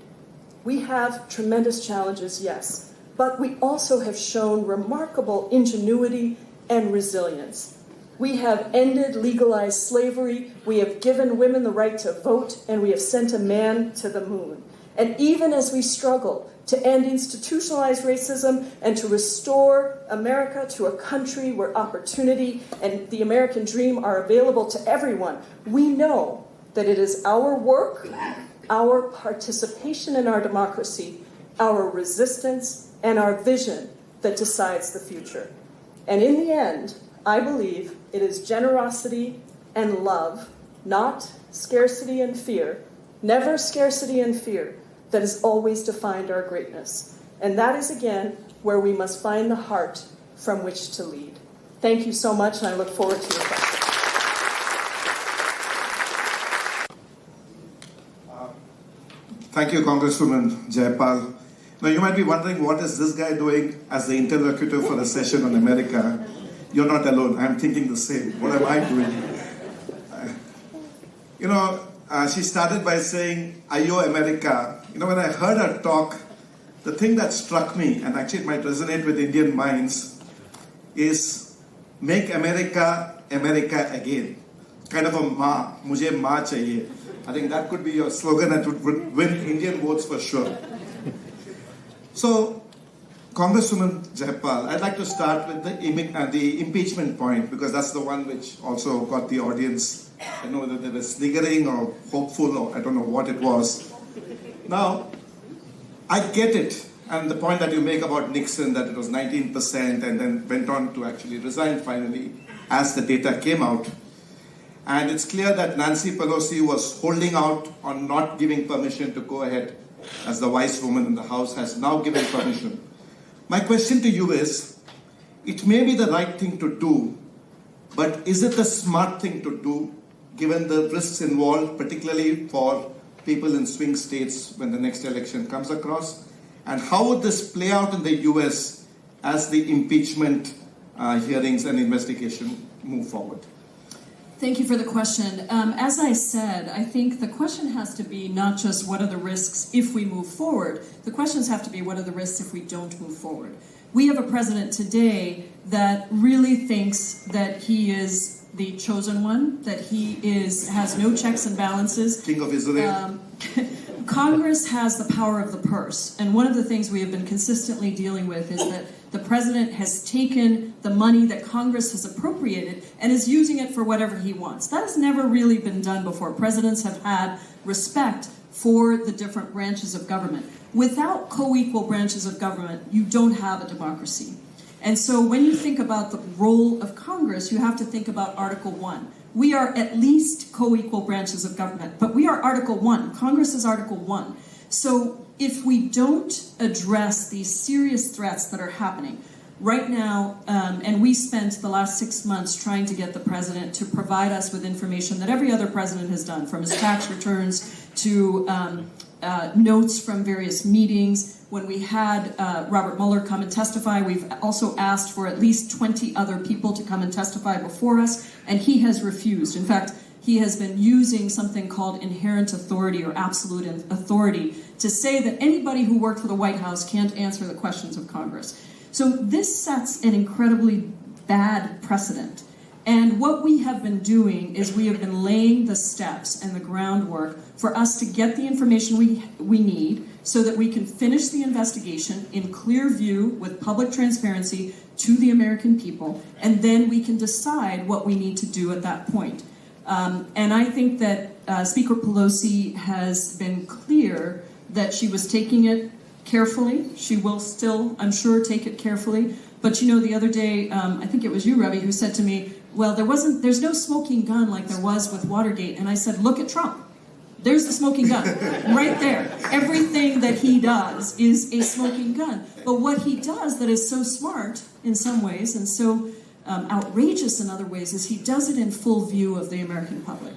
We have tremendous challenges, yes, but we also have shown remarkable ingenuity and resilience. We have ended legalized slavery, we have given women the right to vote, and we have sent a man to the moon. And even as we struggle to end institutionalized racism and to restore America to a country where opportunity and the American dream are available to everyone, we know that it is our work, our participation in our democracy, our resistance, and our vision that decides the future. And in the end, I believe it is generosity and love, not scarcity and fear, never scarcity and fear, that has always defined our greatness. And that is, again, where we must find the heart from which to lead. Thank you so much, and I look forward to your questions. Thank you, Congresswoman Jayapal. Now, you might be wondering, what is this guy doing as the interlocutor for the session on America? You're not alone. I'm thinking the same. What am I doing? She started by saying, "Ayo America." When I heard her talk, the thing that struck me, and actually it might resonate with Indian minds, is "Make America, America again." Kind of a "Ma, mujhe ma chahiye." I think that could be your slogan that would win Indian votes for sure. So, Congresswoman Jayapal, I'd like to start with the impeachment point, because that's the one which also got the audience. I know that they were sniggering or hopeful, or I don't know what it was. Now, I get it, and the point that you make about Nixon, that it was 19% and then went on to actually resign finally as the data came out. And it's clear that Nancy Pelosi was holding out on not giving permission to go ahead, as the vice woman in the House has now given permission. My question to you is, it may be the right thing to do, but is it the smart thing to do, given the risks involved, particularly for people in swing states when the next election comes across? And how would this play out in the US as the impeachment hearings and investigation move forward? Thank you for the question. As I said, I think the question has to be not just what are the risks if we move forward. The questions have to be what are the risks if we don't move forward. We have a president today that really thinks that he is the chosen one, that he has no checks and balances. King of Israel. Congress has the power of the purse, and one of the things we have been consistently dealing with is that the president has taken the money that Congress has appropriated and is using it for whatever he wants. That has never really been done before. Presidents have had respect for the different branches of government. Without co-equal branches of government, you don't have a democracy. And so when you think about the role of Congress, you have to think about Article 1. We are at least co-equal branches of government, but we are Article 1. Congress is Article 1. So if we don't address these serious threats that are happening right now, and we spent the last 6 months trying to get the president to provide us with information that every other president has done, from his tax returns to notes from various meetings. When we had Robert Mueller come and testify, we've also asked for at least 20 other people to come and testify before us, and he has refused. In fact, he has been using something called inherent authority or absolute authority to say that anybody who worked for the White House can't answer the questions of Congress. So this sets an incredibly bad precedent. And what we have been doing is we have been laying the steps and the groundwork for us to get the information we need so that we can finish the investigation in clear view with public transparency to the American people, and then we can decide what we need to do at that point. And I think that Speaker Pelosi has been clear that she was taking it carefully. She will still, I'm sure, take it carefully. But the other day, I think it was you, Ravi, who said to me, well, there's no smoking gun like there was with Watergate. And I said, look at Trump. There's the smoking gun, right there. Everything that he does is a smoking gun. But what he does that is so smart in some ways and so outrageous in other ways is he does it in full view of the American public.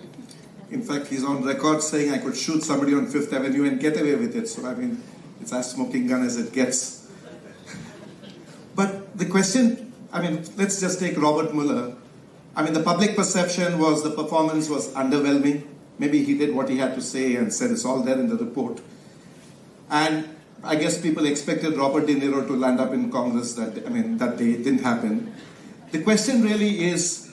In fact, he's on record saying I could shoot somebody on Fifth Avenue and get away with it. So, it's as smoking gun as it gets. But the question, let's just take Robert Mueller. The public perception was the performance was underwhelming. Maybe he did what he had to say and said it's all there in the report. And I guess people expected Robert De Niro to land up in Congress that day. It didn't happen. The question really is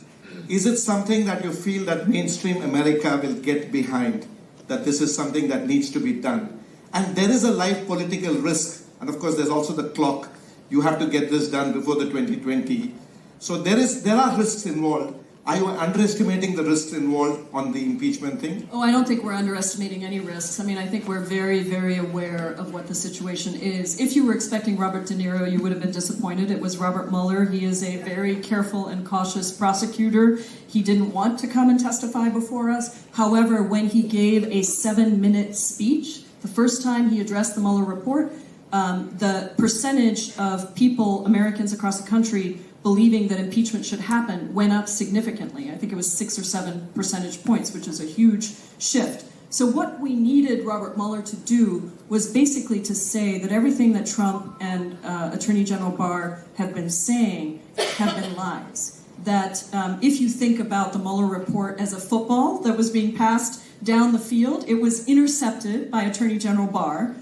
it something that you feel that mainstream America will get behind? That this is something that needs to be done? And there is a live political risk. And of course, there's also the clock. You have to get this done before the 2020. So there are risks involved. Are you underestimating the risks involved on the impeachment thing? Oh, I don't think we're underestimating any risks. I think we're very, very aware of what the situation is. If you were expecting Robert De Niro, you would have been disappointed. It was Robert Mueller. He is a very careful and cautious prosecutor. He didn't want to come and testify before us. However, when he gave a 7-minute speech, The first time he addressed the Mueller report, the percentage of people, Americans across the country, believing that impeachment should happen went up significantly. I think it was 6 or 7 percentage points, which is a huge shift. So what we needed Robert Mueller to do was basically to say that everything that Trump and Attorney General Barr have been saying have been lies. That if you think about the Mueller report as a football that was being passed down the field, it was intercepted by Attorney General Barr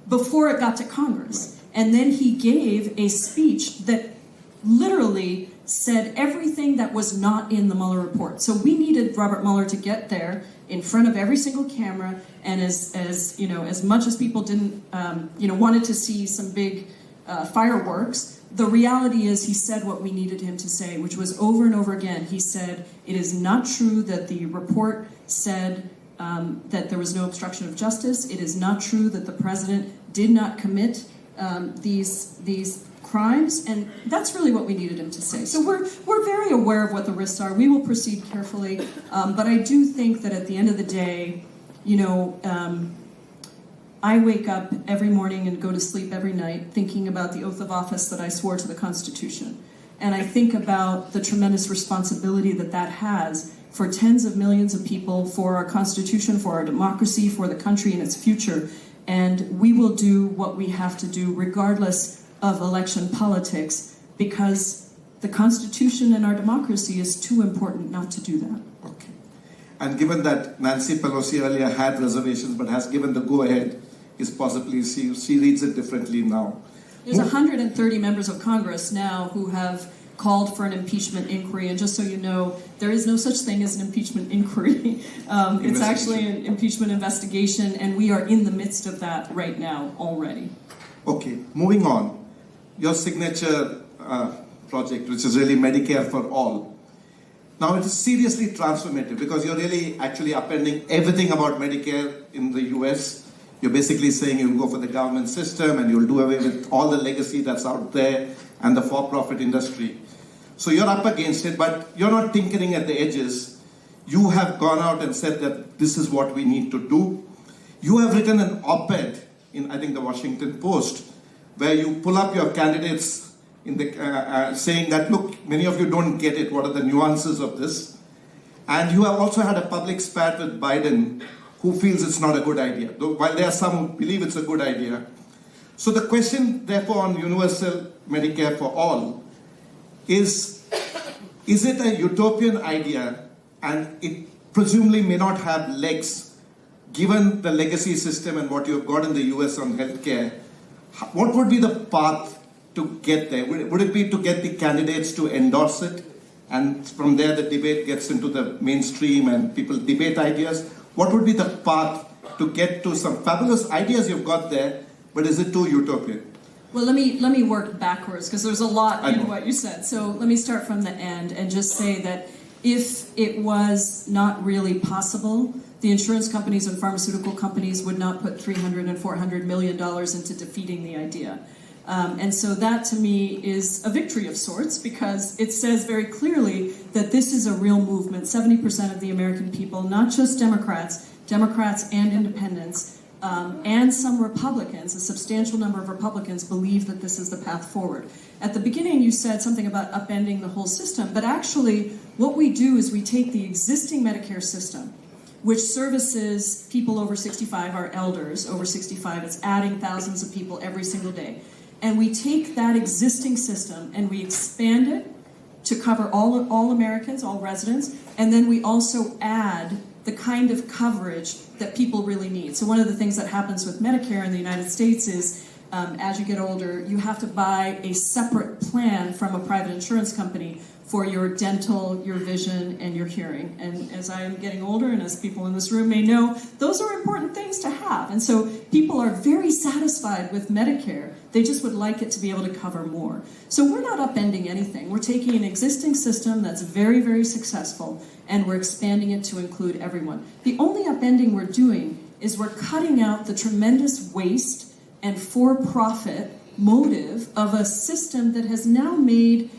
before it got to Congress. And then he gave a speech that literally said everything that was not in the Mueller report. So we needed Robert Mueller to get there in front of every single camera, and as you know, as much as people didn't wanted to see some big fireworks, the reality is he said what we needed him to say, which was over and over again. He said it is not true that the report said that there was no obstruction of justice. It is not true that the president did not commit these crimes, and that's really what we needed him to say. So we're very aware of what the risks are. We will proceed carefully, but I do think that at the end of the day, I wake up every morning and go to sleep every night thinking about the oath of office that I swore to the Constitution. And I think about the tremendous responsibility that that has for tens of millions of people, for our Constitution, for our democracy, for the country and its future. And we will do what we have to do regardless of election politics, because the Constitution and our democracy is too important not to do that. Okay. And given that Nancy Pelosi earlier had reservations but has given the go-ahead, is possibly she reads it differently now. There's 130 members of Congress now who have called for an impeachment inquiry, and just so you know, there is no such thing as an impeachment inquiry. It's actually an impeachment investigation, and we are in the midst of that right now already. Okay, moving on. Your signature project, which is really Medicare for all. Now it is seriously transformative because you're really actually upending everything about Medicare in the US. You're basically saying you'll go for the government system and you'll do away with all the legacy that's out there and the for-profit industry. So you're up against it, but you're not tinkering at the edges. You have gone out and said that this is what we need to do. You have written an op-ed in, I think, the Washington Post, where you pull up your candidates in the saying that, look, many of you don't get it, what are the nuances of this? And you have also had a public spat with Biden, who feels it's not a good idea, though while there are some who believe it's a good idea. So the question, therefore, on universal Medicare for all is it a utopian idea, and it presumably may not have legs, given the legacy system and what you've got in the US on healthcare? What would be the path to get there? Would it be to get the candidates to endorse it, and from there the debate gets into the mainstream and people debate ideas? What would be the path to get to some fabulous ideas you've got there, but is it too utopian? Well, let me work backwards, because there's a lot in what you said. So let me start from the end and just say that if it was not really possible, the insurance companies and pharmaceutical companies would not put $300 and $400 million into defeating the idea. And so that, to me, is a victory of sorts, because it says very clearly that this is a real movement. 70% of the American people, not just Democrats and independents, and some Republicans, a substantial number of Republicans, believe that this is the path forward. At the beginning, you said something about upending the whole system, but actually what we do is we take the existing Medicare system, which services people over 65, our elders over 65. It's adding thousands of people every single day. And we take that existing system and we expand it to cover all Americans, all residents, and then we also add the kind of coverage that people really need. So one of the things that happens with Medicare in the United States is as you get older, you have to buy a separate plan from a private insurance company for your dental, your vision, and your hearing. And as I am getting older, and as people in this room may know, those are important things to have. And so people are very satisfied with Medicare. They just would like it to be able to cover more. So we're not upending anything. We're taking an existing system that's very, very successful, and we're expanding it to include everyone. The only upending we're doing is we're cutting out the tremendous waste and for-profit motive of a system that has now made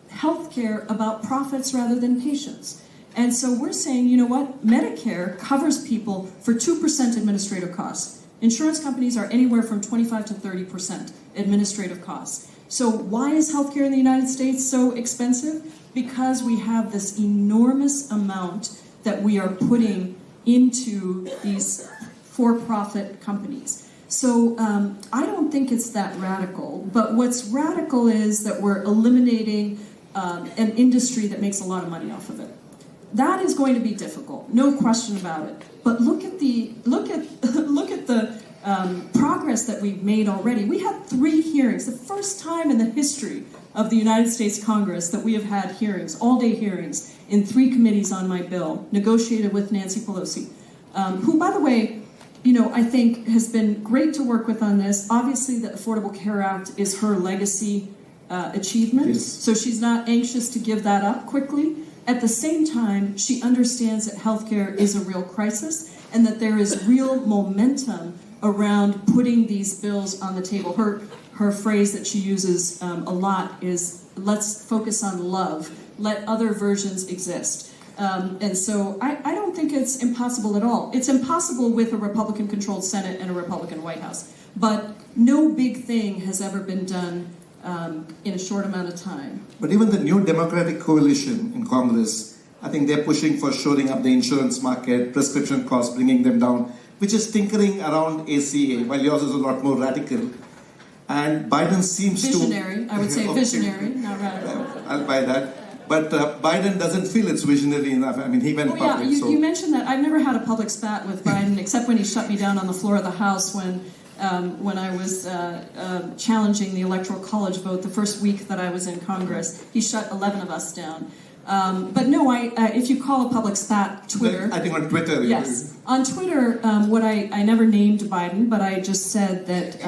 healthcare about profits rather than patients. And so we're saying, you know what? Medicare covers people for 2% administrative costs. Insurance companies are anywhere from 25 to 30% administrative costs. So why is healthcare in the United States so expensive? Because we have this enormous amount that we are putting into these for-profit companies. So I don't think it's that radical, but what's radical is that we're eliminating an industry that makes a lot of money off of it. That is going to be difficult, no question about it. But look at the progress that we've made already. We had 3 hearings, the first time in the history of the United States Congress that we have had hearings, all-day hearings, in 3 committees on my bill, negotiated with Nancy Pelosi, who, by the way, I think has been great to work with on this. Obviously, the Affordable Care Act is her legacy achievement, yes. So she's not anxious to give that up quickly. At the same time, she understands that healthcare is a real crisis and that there is real momentum around putting these bills on the table. Her phrase that she uses a lot is, let's focus on love, let other versions exist. And so I don't think it's impossible at all. It's impossible with a Republican-controlled Senate and a Republican White House. But no big thing has ever been done in a short amount of time. But even the new Democratic coalition in Congress, I think they're pushing for shoring up the insurance market, prescription costs, bringing them down, which is tinkering around ACA, while yours is a lot more radical. And Biden seems visionary, I would say visionary, not radical. I'll buy that. But Biden doesn't feel it's visionary enough. I mean, he went public. Yeah, you mentioned that. I've never had a public spat with Biden, except when he shut me down on the floor of the House when I was challenging the Electoral College vote the first week that I was in Congress. He shut 11 of us down. But no, if you call a public spat Twitter... I think on Twitter. Yes. On Twitter, I never named Biden, but I just said that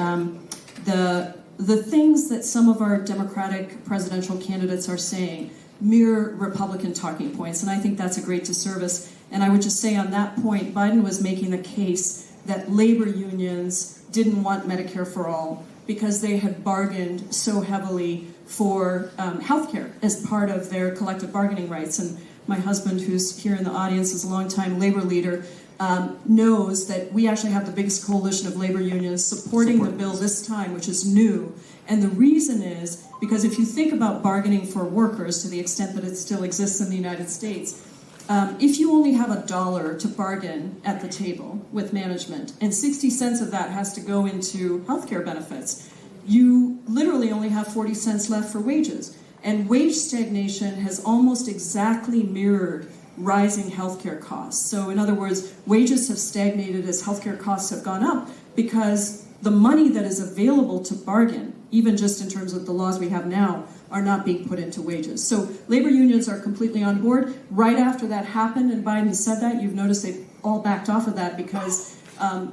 the things that some of our Democratic presidential candidates are saying mirror Republican talking points, and I think that's a great disservice. And I would just say on that point, Biden was making the case that labor unions didn't want Medicare for all because they had bargained so heavily for health care as part of their collective bargaining rights. And my husband, who's here in the audience, is a longtime labor leader, knows that we actually have the biggest coalition of labor unions supporting the bill this time, which is new. And the reason is because if you think about bargaining for workers to the extent that it still exists in the United States, if you only have $1 to bargain at the table with management, and 60 cents of that has to go into healthcare benefits, you literally only have 40 cents left for wages. And wage stagnation has almost exactly mirrored rising healthcare costs. So in other words, wages have stagnated as healthcare costs have gone up because the money that is available to bargain, even just in terms of the laws we have now, are not being put into wages. So labor unions are completely on board. Right after that happened, and Biden said that, you've noticed they all backed off of that because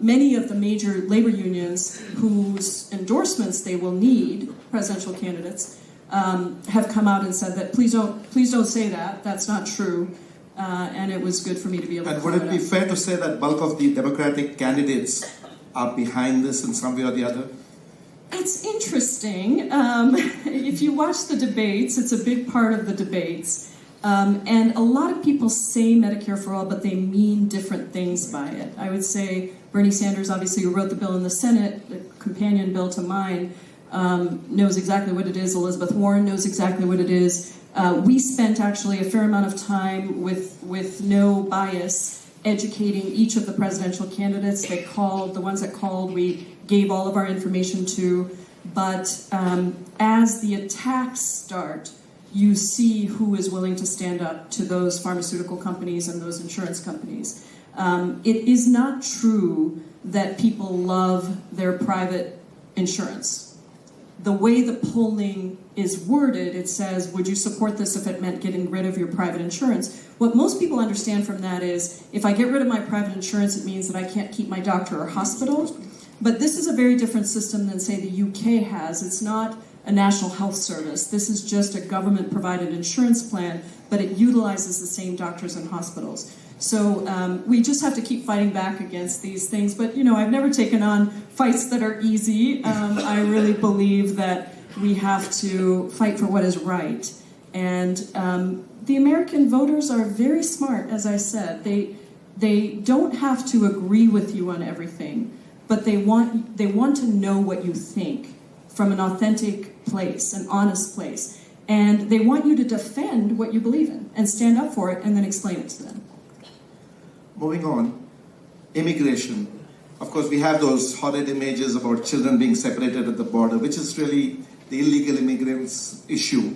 many of the major labor unions whose endorsements they will need, presidential candidates, have come out and said that please don't say that. That's not true. And it was good for me to be able to. And would it be fair to say that bulk of the Democratic candidates are behind this in some way or the other? It's interesting. If you watch the debates, it's a big part of the debates. And a lot of people say Medicare for all, but they mean different things by it. I would say Bernie Sanders, obviously, who wrote the bill in the Senate, the companion bill to mine, knows exactly what it is. Elizabeth Warren knows exactly what it is. We spent actually a fair amount of time with no bias educating each of the presidential candidates. They called, the ones that called, we gave all of our information to. But as the attacks start, you see who is willing to stand up to those pharmaceutical companies and those insurance companies. It is not true that people love their private insurance. The way the polling is worded, it says, would you support this if it meant getting rid of your private insurance? What most people understand from that is, if I get rid of my private insurance, it means that I can't keep my doctor or hospital. But this is a very different system than, say, the UK has. It's not a national health service. This is just a government-provided insurance plan, but it utilizes the same doctors and hospitals. So we just have to keep fighting back against these things. But, I've never taken on fights that are easy. I really believe that we have to fight for what is right. And the American voters are very smart, as I said. They don't have to agree with you on everything. but they want to know what you think from an authentic place, an honest place. And they want you to defend what you believe in and stand up for it and then explain it to them. Moving on, immigration. Of course, we have those horrid images about children being separated at the border, which is really the illegal immigrants issue.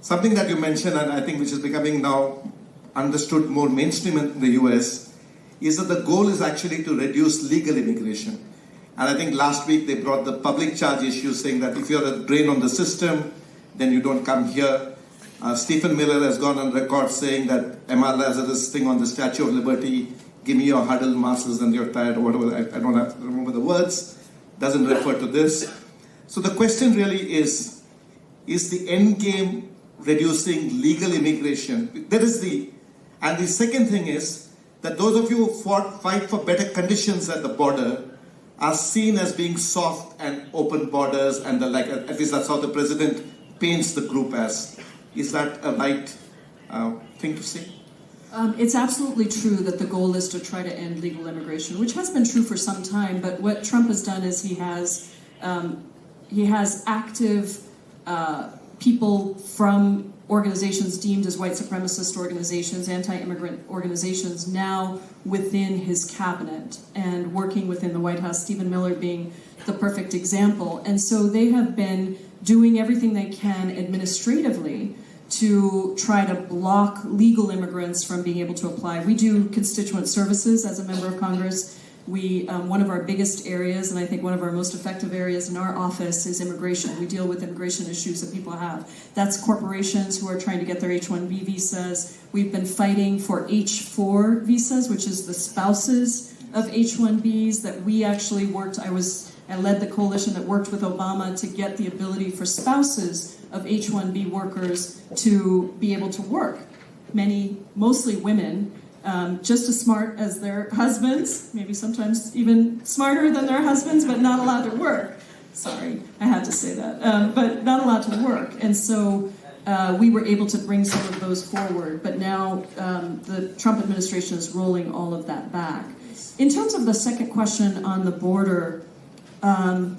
Something that you mentioned, and I think which is becoming now understood more mainstream in the US, is that the goal is actually to reduce legal immigration. And I think last week they brought the public charge issue, saying that if you're a drain on the system, then you don't come here. Stephen Miller has gone on record saying that MR Lazarus thing on the Statue of Liberty, give me your huddled masses and you're tired, or whatever, I don't have to remember the words, doesn't refer to this. So the question really is the end game reducing legal immigration? And the second thing is that those of you who fight for better conditions at the border are seen as being soft and open borders and the like. At least that's how the president paints the group as. Is that a right thing to say? It's absolutely true that the goal is to try to end legal immigration, which has been true for some time. But what Trump has done is he has active people from organizations deemed as white supremacist organizations, anti-immigrant organizations, now within his cabinet and working within the White House, Stephen Miller being the perfect example. And so they have been doing everything they can administratively to try to block legal immigrants from being able to apply. We do constituent services as a member of Congress. One of our biggest areas, and I think one of our most effective areas in our office, is immigration. We deal with immigration issues that people have. That's corporations who are trying to get their H-1B visas. We've been fighting for H-4 visas, which is the spouses of H-1Bs that we actually worked. I led the coalition that worked with Obama to get the ability for spouses of H-1B workers to be able to work. Mostly women, just as smart as their husbands, maybe sometimes even smarter than their husbands, but not allowed to work. Sorry, I had to say that. But not allowed to work. And so we were able to bring some of those forward. But now the Trump administration is rolling all of that back. In terms of the second question on the border, I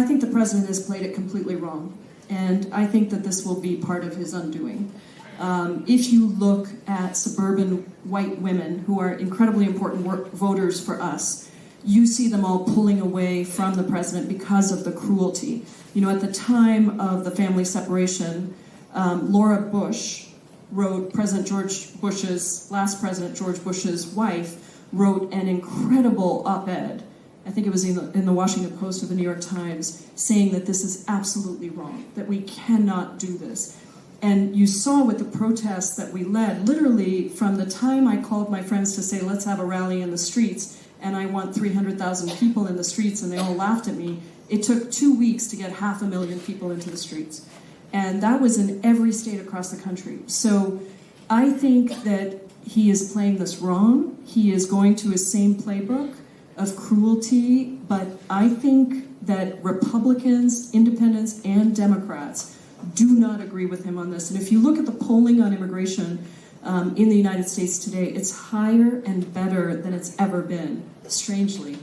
think the president has played it completely wrong. And I think that this will be part of his undoing. If you look at suburban white women who are incredibly important voters for us, you see them all pulling away from the president because of the cruelty. You know, at the time of the family separation, Laura Bush wrote, last president George Bush's wife, wrote an incredible op-ed, I think it was in the Washington Post or the New York Times, saying that this is absolutely wrong, that we cannot do this. And you saw with the protests that we led, literally from the time I called my friends to say, let's have a rally in the streets, and I want 300,000 people in the streets, and they all laughed at me, it took 2 weeks to get 500,000 people into the streets. And that was in every state across the country. So I think that he is playing this wrong. He is going to his same playbook of cruelty, but I think that Republicans, independents, and Democrats do not agree with him on this. And if you look at the polling on immigration in the United States today, it's higher and better than it's ever been, strangely,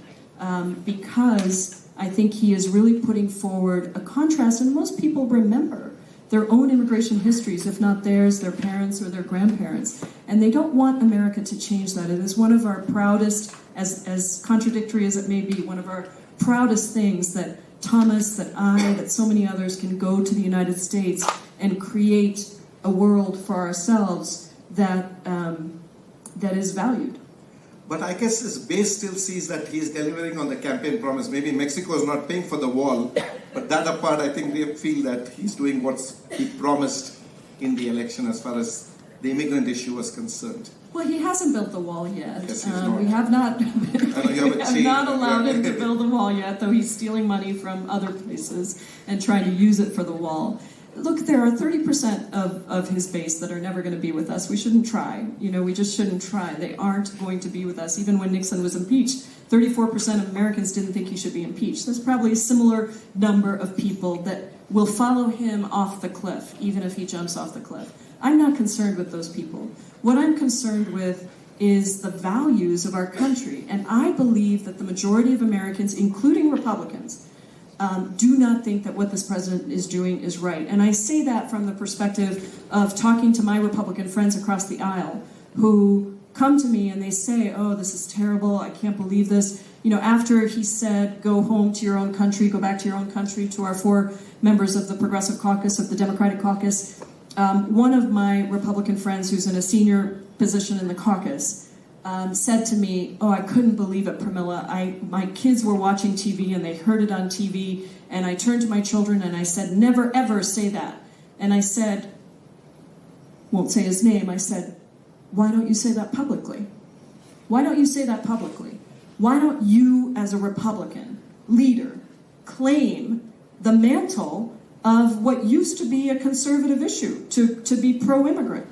because I think he is really putting forward a contrast, and most people remember their own immigration histories, if not theirs, their parents or their grandparents. And they don't want America to change that. It is one of our proudest, as contradictory as it may be, one of our proudest things that Thomas, that I, that so many others can go to the United States and create a world for ourselves that is valued. But I guess his base still sees that he's delivering on the campaign promise. Maybe Mexico is not paying for the wall, but that apart, I think they feel that he's doing what he promised in the election as far as the immigrant issue was concerned. Well, he hasn't built the wall yet. Yes, he's not. We have not, not allowed him to Yeah. build the wall yet, though he's stealing money from other places and trying to use it for the wall. Look, there are 30% of his base that are never going to be with us. We shouldn't try. We just shouldn't try. They aren't going to be with us. Even when Nixon was impeached, 34% of Americans didn't think he should be impeached. There's probably a similar number of people that will follow him off the cliff, even if he jumps off the cliff. I'm not concerned with those people. What I'm concerned with is the values of our country. And I believe that the majority of Americans, including Republicans, do not think that what this president is doing is right. And I say that from the perspective of talking to my Republican friends across the aisle who come to me and they say, oh, this is terrible, I can't believe this. You know, after he said, go home to your own country, go back to your own country, to our 4 members of the Progressive Caucus, of the Democratic Caucus, one of my Republican friends who's in a senior position in the caucus said to me, oh, I couldn't believe it, Pramila. My kids were watching TV and they heard it on TV, and I turned to my children and I said, never ever say that. And I said, won't say his name, I said, why don't you say that publicly? Why don't you say that publicly? Why don't you, as a Republican leader, claim the mantle of what used to be a conservative issue, to be pro-immigrant?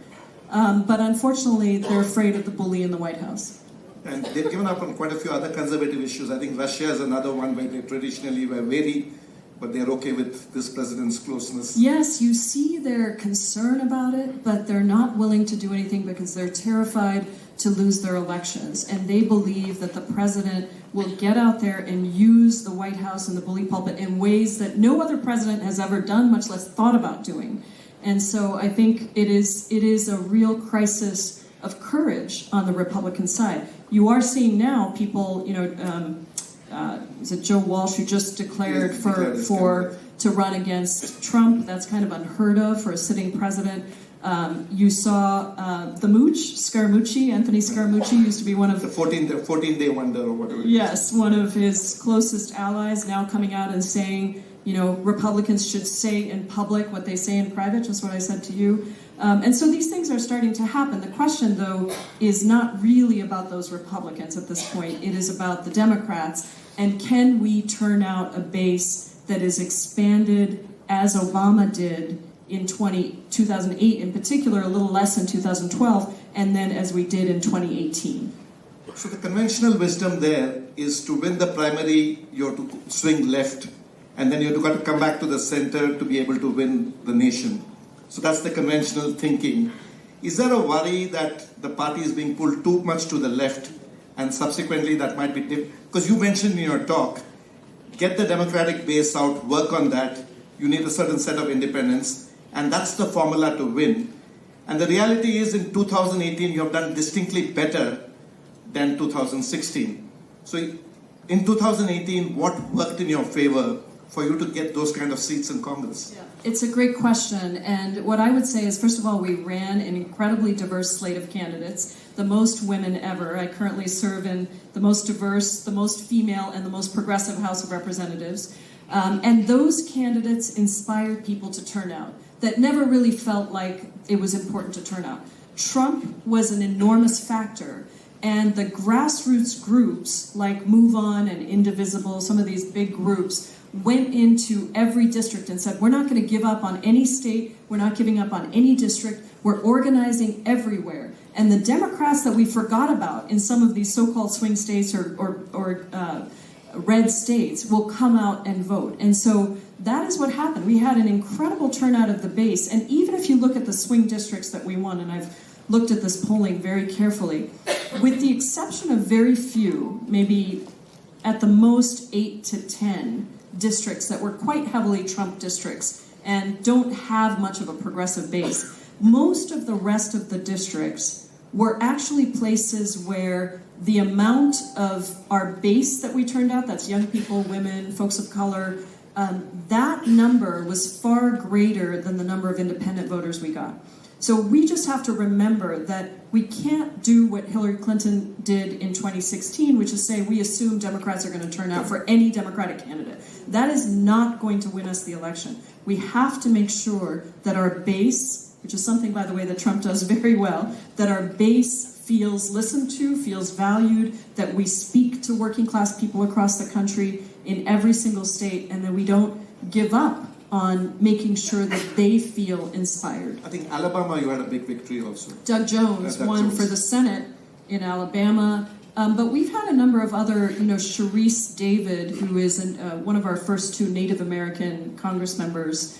But unfortunately, they're afraid of the bully in the White House. And they've given up on quite a few other conservative issues. I think Russia is another one where they traditionally were wary, but they're okay with this president's closeness. Yes, you see their concern about it, but they're not willing to do anything because they're terrified to lose their elections. And they believe that the president will get out there and use the White House and the bully pulpit in ways that no other president has ever done, much less thought about doing. And so I think it is a real crisis of courage on the Republican side. You are seeing now people, you know, is it Joe Walsh who just declared to run against Trump? That's kind of unheard of for a sitting president. You saw the Mooch, Scaramucci, Anthony Scaramucci used to be one of the 14-day wonder or whatever. Yes, one of his closest allies, now coming out and saying, you know, Republicans should say in public what they say in private, just what I said to you. And so these things are starting to happen. The question, though, is not really about those Republicans at this point. It is about the Democrats. And can we turn out a base that is expanded as Obama did in 2008, in particular, a little less in 2012, and then as we did in 2018? So the conventional wisdom there is to win the primary, you have to swing left, and then you've got to come back to the center to be able to win the nation. So that's the conventional thinking. Is there a worry that the party is being pulled too much to the left, and subsequently that might be because you mentioned in your talk, get the Democratic base out, work on that, you need a certain set of independents, and that's the formula to win. And the reality is in 2018 you have done distinctly better than 2016. So in 2018, what worked in your favor for you to get those kind of seats in Congress? Yeah. It's a great question, and what I would say is, first of all, we ran an incredibly diverse slate of candidates, the most women ever. I currently serve in the most diverse, the most female, and the most progressive House of Representatives. And those candidates inspired people to turn out that never really felt like it was important to turn out. Trump was an enormous factor, and the grassroots groups like Move On and Indivisible, some of these big groups, went into every district and said, we're not going to give up on any state, we're not giving up on any district, we're organizing everywhere. And the Democrats that we forgot about in some of these so-called swing states or red states will come out and vote. And so that is what happened. We had an incredible turnout of the base. And even if you look at the swing districts that we won, and I've looked at this polling very carefully, with the exception of very few, maybe at the most 8 to 10 districts that were quite heavily Trump districts and don't have much of a progressive base, most of the rest of the districts were actually places where the amount of our base that we turned out, that's young people, women, folks of color, that number was far greater than the number of independent voters we got. So we just have to remember that we can't do what Hillary Clinton did in 2016, which is say we assume Democrats are going to turn out for any Democratic candidate. That is not going to win us the election. We have to make sure that our base, which is something, by the way, that Trump does very well, that our base feels listened to, feels valued, that we speak to working class people across the country in every single state, and that we don't give up on making sure that they feel inspired. I think Alabama, you had a big victory also. Doug Jones won for the Senate in Alabama. But we've had a number of other, Sharice David, who is one of our first 2 Native American Congress members.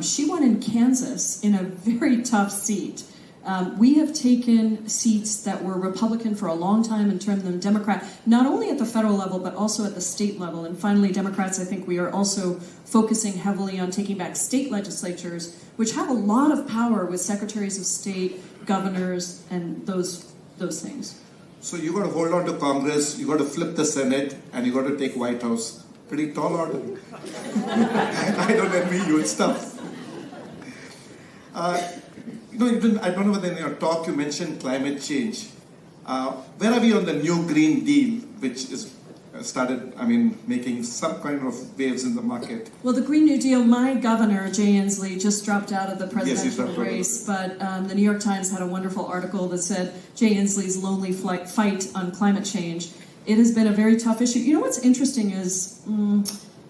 She won in Kansas in a very tough seat. We have taken seats that were Republican for a long time and turned them Democrat, not only at the federal level, but also at the state level. And finally, Democrats, I think we are also focusing heavily on taking back state legislatures, which have a lot of power with secretaries of state, governors, and those things. So you got to hold on to Congress, you got to flip the Senate, and you got to take White House. Pretty tall order. I don't envy you and stuff. I don't know whether in your talk you mentioned climate change. Where are we on the new Green Deal, which is started, making some kind of waves in the market? Well, the Green New Deal, my governor, Jay Inslee, just dropped out of the presidential Yes, race, but the New York Times had a wonderful article that said Jay Inslee's lonely fight on climate change. It has been a very tough issue. You know what's interesting is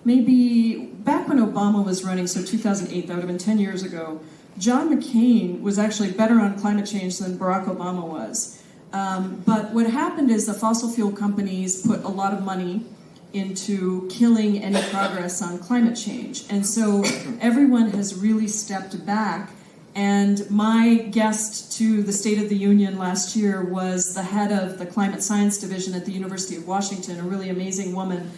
maybe back when Obama was running, so 2008, that would have been 10 years ago, John McCain was actually better on climate change than Barack Obama was. But what happened is the fossil fuel companies put a lot of money into killing any progress on climate change. And so everyone has really stepped back. And my guest to the State of the Union last year was the head of the Climate Science Division at the University of Washington, a really amazing woman,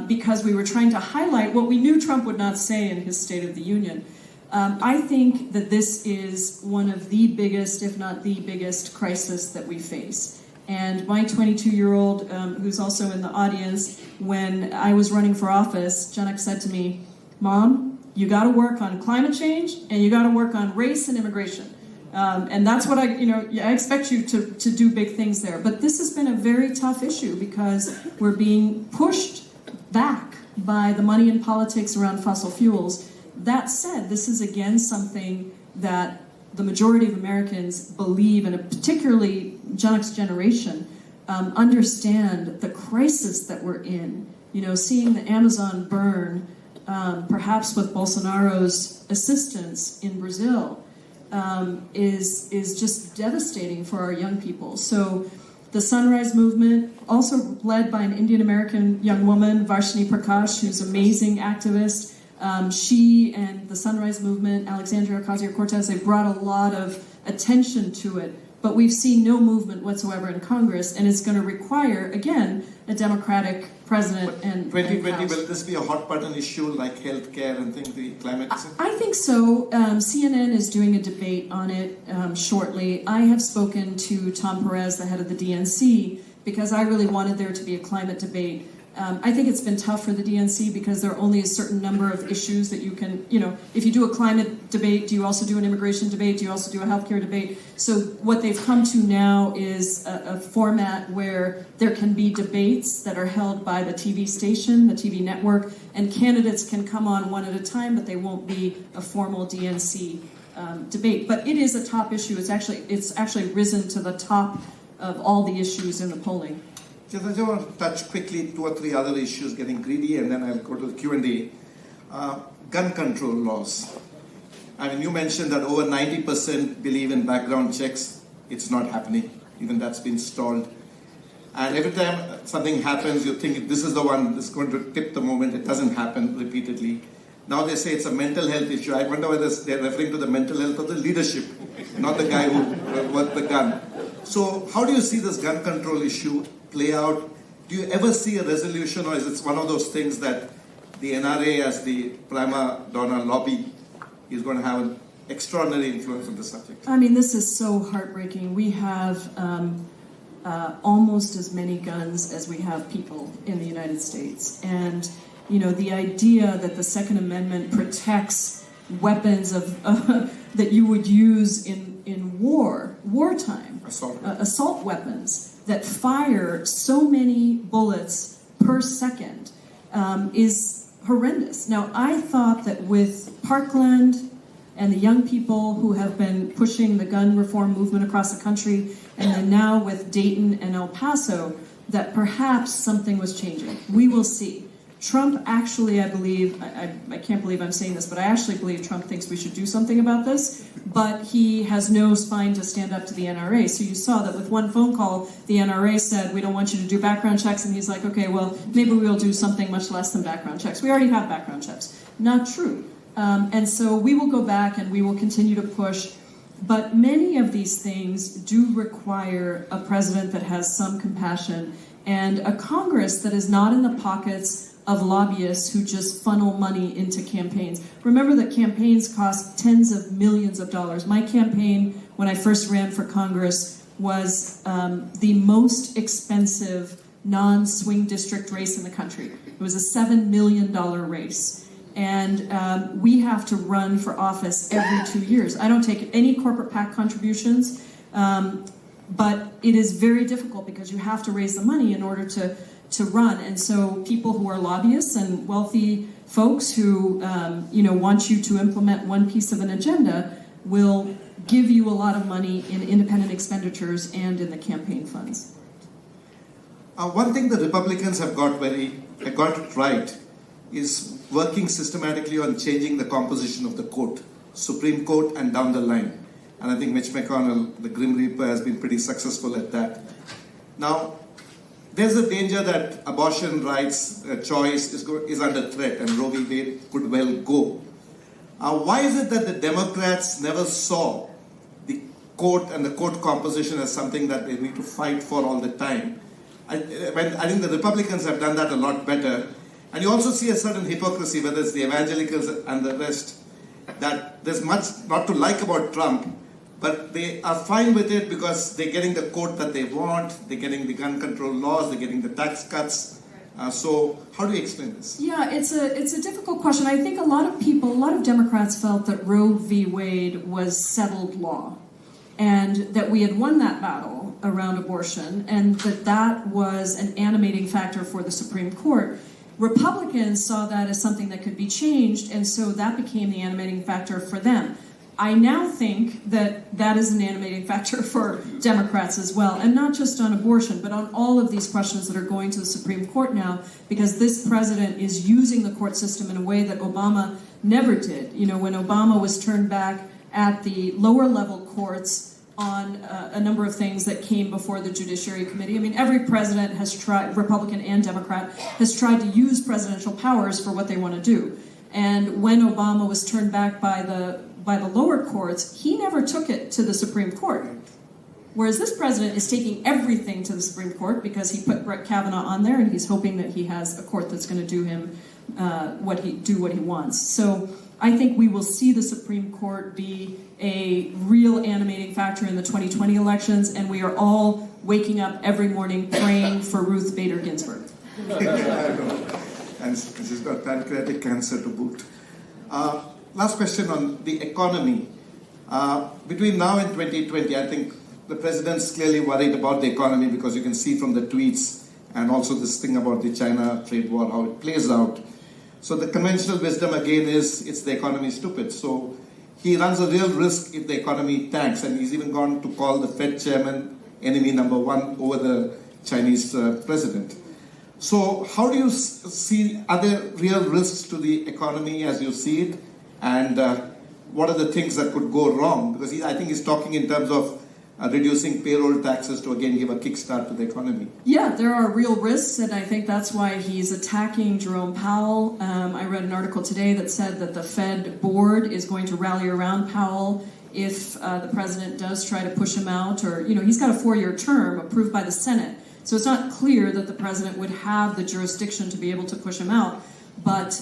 because we were trying to highlight what we knew Trump would not say in his State of the Union. I think that this is one of the biggest, if not the biggest, crisis that we face. And my 22-year-old, who's also in the audience, when I was running for office, Janak said to me, "Mom, you got to work on climate change and you got to work on race and immigration." And that's what I expect you to do big things there. But this has been a very tough issue because we're being pushed back by the money and politics around fossil fuels. That said, this is again something that the majority of Americans believe, and particularly Janak's generation, understand the crisis that we're in. Seeing the Amazon burn, perhaps with Bolsonaro's assistance in Brazil, is just devastating for our young people. So the Sunrise Movement, also led by an Indian American young woman, Varshini Prakash, who's an amazing activist. She and the Sunrise Movement, Alexandria Ocasio-Cortez, they brought a lot of attention to it. But we've seen no movement whatsoever in Congress, and it's going to require, again, a Democratic president and 2020, will this be a hot button issue like healthcare and things, the climate? I think so. CNN is doing a debate on it shortly. I have spoken to Tom Perez, the head of the DNC, because I really wanted there to be a climate debate. I think it's been tough for the DNC because there are only a certain number of issues that you can, if you do a climate debate, do you also do an immigration debate? Do you also do a healthcare debate? So what they've come to now is a format where there can be debates that are held by the TV station, the TV network, and candidates can come on one at a time, but they won't be a formal DNC debate. But it is a top issue. It's actually risen to the top of all the issues in the polling. I just want to touch quickly 2 or 3 other issues, getting greedy, and then I'll go to the Q&A. Gun control laws. You mentioned that over 90% believe in background checks. It's not happening. Even that's been stalled. And every time something happens, you think this is the one that's going to tip the moment. It doesn't happen repeatedly. Now they say it's a mental health issue. I wonder whether they're referring to the mental health of the leadership, not the guy who worked the gun. So how do you see this gun control issue play out? Do you ever see a resolution, or is it one of those things that the NRA, as the prima donna lobby, is going to have an extraordinary influence on the subject? This is so heartbreaking. We have almost as many guns as we have people in the United States. And, the idea that the Second Amendment protects weapons that you would use in wartime, assault weapons, that fire so many bullets per second is horrendous. Now, I thought that with Parkland and the young people who have been pushing the gun reform movement across the country, and then now with Dayton and El Paso, that perhaps something was changing. We will see. Trump actually, I believe, I can't believe I'm saying this, but I actually believe Trump thinks we should do something about this, but he has no spine to stand up to the NRA. So you saw that with one phone call, the NRA said, we don't want you to do background checks, and he's like, okay, well, maybe we'll do something much less than background checks. We already have background checks. Not true. And so we will go back and we will continue to push. But many of these things do require a president that has some compassion and a Congress that is not in the pockets of lobbyists who just funnel money into campaigns. Remember that campaigns cost tens of millions of dollars. My campaign, when I first ran for Congress, was the most expensive non-swing district race in the country. It was a $7 million race. And we have to run for office every 2 years. I don't take any corporate PAC contributions, but it is very difficult because you have to raise the money in order to run. And so people who are lobbyists and wealthy folks who want you to implement one piece of an agenda will give you a lot of money in independent expenditures and in the campaign funds. One thing the Republicans have got it right is working systematically on changing the composition of the court, Supreme Court and down the line. And I think Mitch McConnell, the Grim Reaper, has been pretty successful at that. Now, there's a danger that abortion rights choice is under threat and Roe v. Wade could well go. Why is it that the Democrats never saw the court and the court composition as something that they need to fight for all the time? I think the Republicans have done that a lot better. And you also see a certain hypocrisy, whether it's the evangelicals and the rest, that there's much not to like about Trump, but they are fine with it because they're getting the court that they want, they're getting the gun control laws, they're getting the tax cuts. So how do you explain this? Yeah, it's a difficult question. I think a lot of Democrats felt that Roe v. Wade was settled law and that we had won that battle around abortion and that was an animating factor for the Supreme Court. Republicans saw that as something that could be changed, and so that became the animating factor for them. I now think that that is an animating factor for Democrats as well, and not just on abortion, but on all of these questions that are going to the Supreme Court now, because this president is using the court system in a way that Obama never did. You know, when Obama was turned back at the lower level courts on a number of things that came before the Judiciary Committee. I mean, every president has tried, Republican and Democrat, has tried to use presidential powers for what they want to do. And when Obama was turned back by the lower courts, he never took it to the Supreme Court. Whereas this president is taking everything to the Supreme Court because he put Brett Kavanaugh on there and he's hoping that he has a court that's going to do him what he wants. So I think we will see the Supreme Court be a real animating factor in the 2020 elections, and we are all waking up every morning praying for Ruth Bader Ginsburg. And she's got pancreatic cancer to boot. Last question on the economy. Between now and 2020, I think the president's clearly worried about the economy because you can see from the tweets and also this thing about the China trade war, how it plays out. So the conventional wisdom again is it's the economy stupid. So he runs a real risk if the economy tanks, and he's even gone to call the Fed chairman enemy number one over the Chinese president. So how do you see, are there real risks to the economy as you see it? And what are the things that could go wrong? Because I think he's talking in terms of reducing payroll taxes to again give a kickstart to the economy. Yeah, there are real risks, and I think that's why he's attacking Jerome Powell. I read an article today that said that the Fed board is going to rally around Powell if the president does try to push him out, or, you know, he's got a 4-year term approved by the Senate. So it's not clear that the president would have the jurisdiction to be able to push him out. But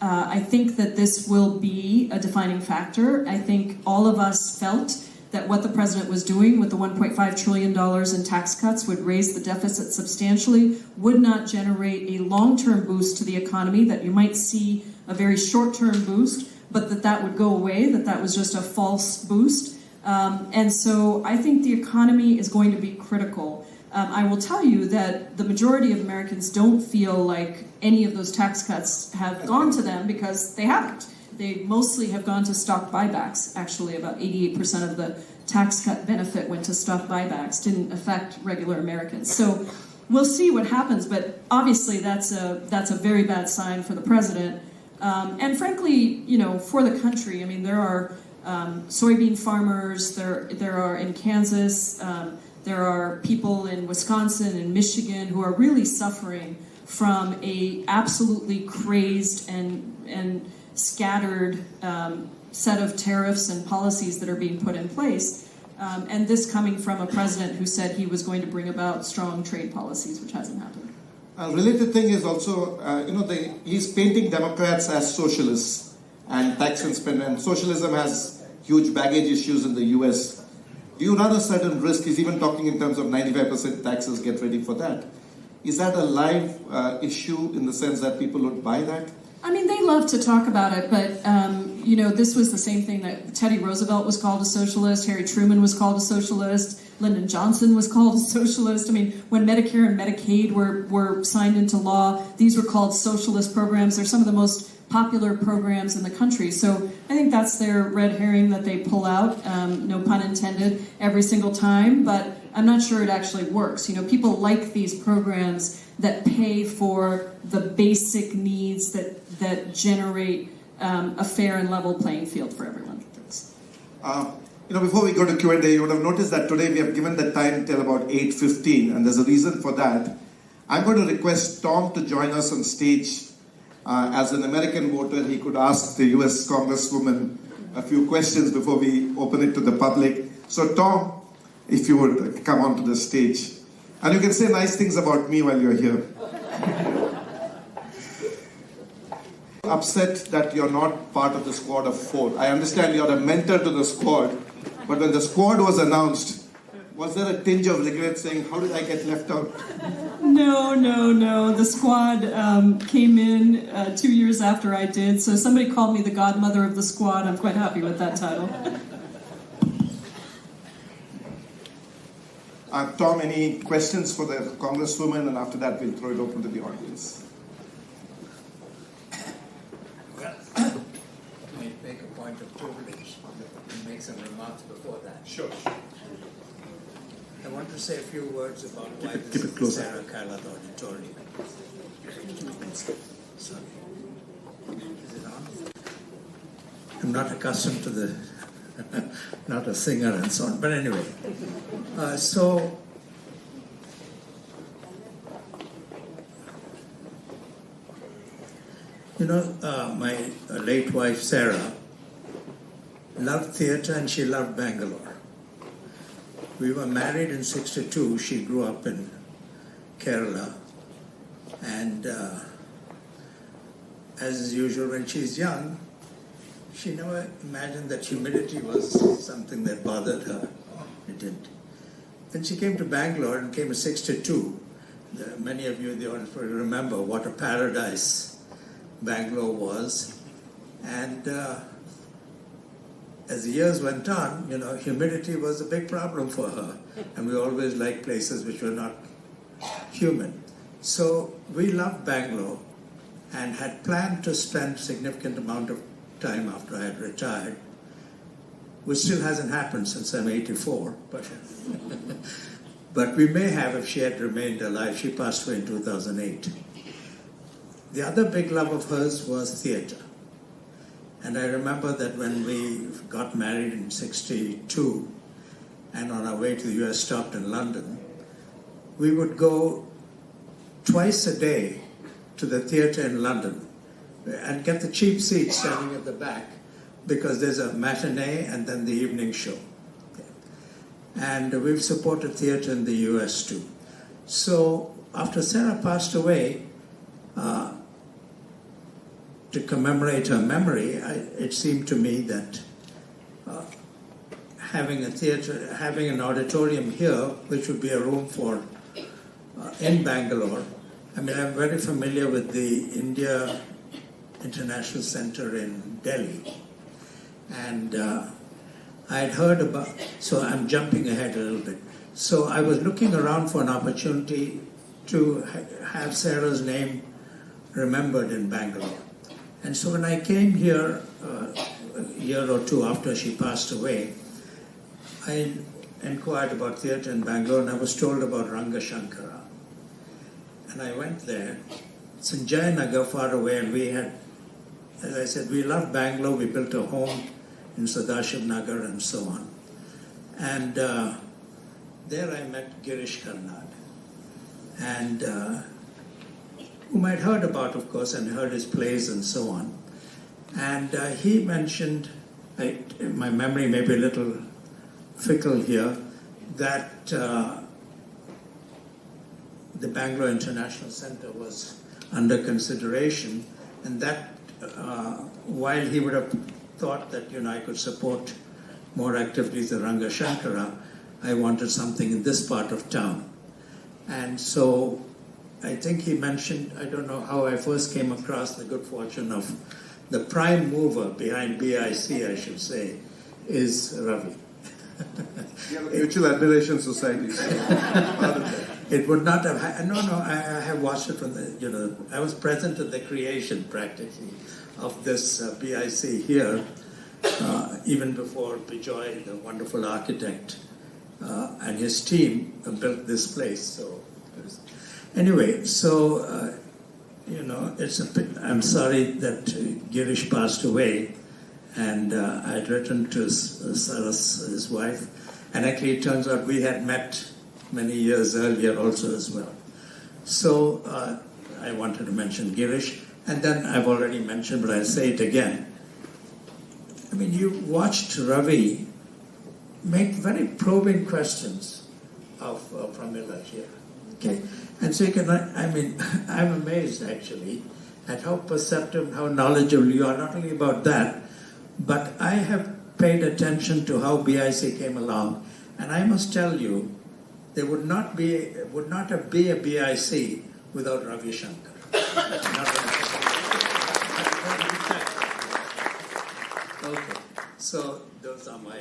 I think that this will be a defining factor. I think all of us felt that what the president was doing with the $1.5 trillion in tax cuts would raise the deficit substantially, would not generate a long-term boost to the economy, that you might see a very short-term boost, but that would go away, that was just a false boost. And so I think the economy is going to be critical. I will tell you that the majority of Americans don't feel like any of those tax cuts have gone to them because they haven't. They mostly have gone to stock buybacks. Actually, about 88% of the tax cut benefit went to stock buybacks, didn't affect regular Americans. So we'll see what happens, but obviously that's a very bad sign for the president. And frankly, you know, for the country. I mean, there are soybean farmers, there are in Kansas, there are people in Wisconsin and Michigan who are really suffering from a absolutely crazed and scattered set of tariffs and policies that are being put in place. And this coming from a president who said he was going to bring about strong trade policies, which hasn't happened. A related thing is also, he's painting Democrats as socialists and tax and spend, and socialism has huge baggage issues in the US. Do you run a certain risk? He's even talking in terms of 95% taxes, get ready for that. Is that a live issue in the sense that people would buy that? I mean, they love to talk about it, but, this was the same thing that Teddy Roosevelt was called a socialist, Harry Truman was called a socialist, Lyndon Johnson was called a socialist. I mean, when Medicare and Medicaid were signed into law, these were called socialist programs. They're some of the most popular programs in the country. So I think that's their red herring that they pull out, no pun intended, every single time, but I'm not sure it actually works. People like these programs that pay for the basic needs that generate a fair and level playing field for everyone. Before we go to Q&A, you would have noticed that today we have given the time till about 8:15, and there's a reason for that. I'm going to request Tom to join us on stage. As an American voter, he could ask the US Congresswoman a few questions before we open it to the public. So Tom, if you would come onto the stage. And you can say nice things about me while you're here. Upset that you're not part of the squad of 4. I understand you're a mentor to the squad, but when the squad was announced, was there a tinge of regret saying, how did I get left out? No. The squad came in 2 years after I did, so somebody called me the godmother of the squad. I'm quite happy with that title. Tom, any questions for the Congresswoman? And after that, we'll throw it open to the audience. Well, let me make a point of privilege and make some remarks before that. Sure. I want to say a few words about why Keep this it is closer. Sarah Kalath Auditorium. Sorry. Is it on? I'm not accustomed to the, not a singer and so on, but anyway. My late wife Sarah loved theatre and she loved Bangalore. We were married in '62. She grew up in Kerala. And as is usual when she's young, she never imagined that humidity was something that bothered her. It didn't. Then she came to Bangalore and came in '62. Many of you in the audience will remember what a paradise Bangalore was. And as the years went on, humidity was a big problem for her. And we always liked places which were not humid. So we loved Bangalore and had planned to spend a significant amount of time after I had retired, which still hasn't happened since I'm 84, but we may have if she had remained alive. She passed away in 2008. The other big love of hers was theatre. And I remember that when we got married in '62 and on our way to the US stopped in London, we would go twice a day to the theatre in London and get the cheap seats standing at the back because there's a matinee and then the evening show. And we've supported theatre in the US too. So after Sarah passed away, to commemorate her memory, it seemed to me that having a theatre, having an auditorium here, which would be a room for in Bangalore. I mean, I'm very familiar with the India International Center in Delhi, and I had heard about. So I'm jumping ahead a little bit. So I was looking around for an opportunity to have Sarah's name remembered in Bangalore. And so when I came here a year or two after she passed away, I inquired about theatre in Bangalore and I was told about Ranga Shankara. And I went there. It's in Jayanagar, far away, and we had, as I said, we loved Bangalore. We built a home in Sadashiv Nagar and so on. And there I met Girish Karnad, and whom I'd heard about, of course, and heard his plays and so on. And he mentioned my memory may be a little fickle here, that the Bangalore International Center was under consideration, and that while he would have thought that I could support more activities at Ranga Shankara, I wanted something in this part of town. And so I think he mentioned, I don't know how I first came across the good fortune of the prime mover behind BIC, I should say, is Ravi. We have a mutual admiration society. It would not have, I have watched it from the, I was present at the creation practically of this BIC here, even before Bijoy, the wonderful architect, and his team built this place. So, anyway, so, I'm sorry that Girish passed away, and I had written to Saras, his wife, and actually it turns out we had met many years earlier also as well. So I wanted to mention Girish, and then I've already mentioned, but I'll say it again. I mean, you watched Ravi make very probing questions of Pramila here. Okay, and so you can, I'm amazed actually at how perceptive, how knowledgeable you are, not only about that, but I have paid attention to how BIC came along, and I must tell you, there would not have been a BIC without Ravi Shankar. Okay, so those are my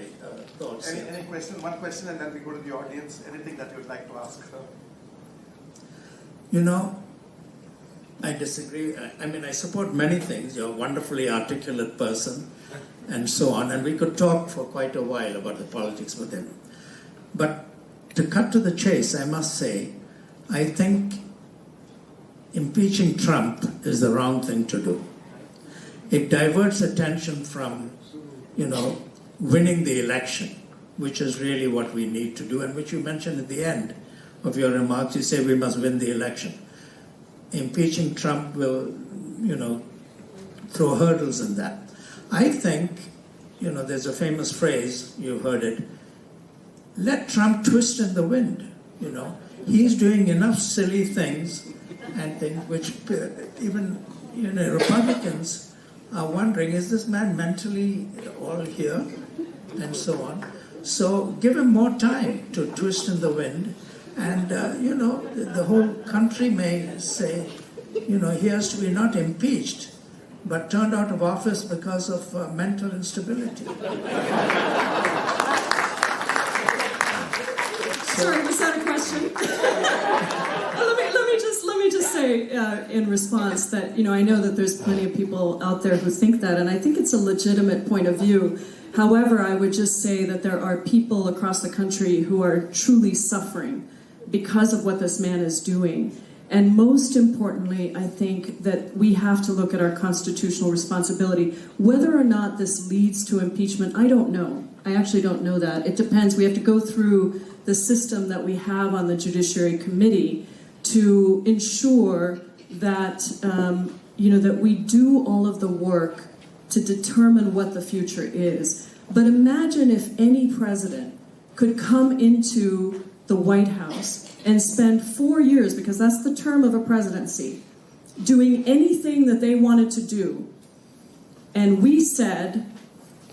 thoughts. Any question? One question, and then we go to the audience. Anything that you would like to ask? I disagree. I support many things. You're a wonderfully articulate person, and so on. And we could talk for quite a while about the politics within. But to cut to the chase, I must say, I think impeaching Trump is the wrong thing to do. It diverts attention from, winning the election, which is really what we need to do, and which you mentioned at the end of your remarks. You say we must win the election. Impeaching Trump will, throw hurdles in that. I think, there's a famous phrase, you've heard it, let Trump twist in the wind, He's doing enough silly things and things which even, Republicans are wondering, is this man mentally all here? And so on. So give him more time to twist in the wind. And, the whole country may say, he has to be not impeached, but turned out of office because of mental instability. Sorry, was that a question? let me just say in response that, I know that there's plenty of people out there who think that, and I think it's a legitimate point of view. However, I would just say that there are people across the country who are truly suffering because of what this man is doing. And most importantly, I think that we have to look at our constitutional responsibility. Whether or not this leads to impeachment, I don't know. I actually don't know that. It depends. We have to go through the system that we have on the Judiciary Committee to ensure that, that we do all of the work to determine what the future is. But imagine if any president could come into the White House and spend 4 years, because that's the term of a presidency, doing anything that they wanted to do. And we said,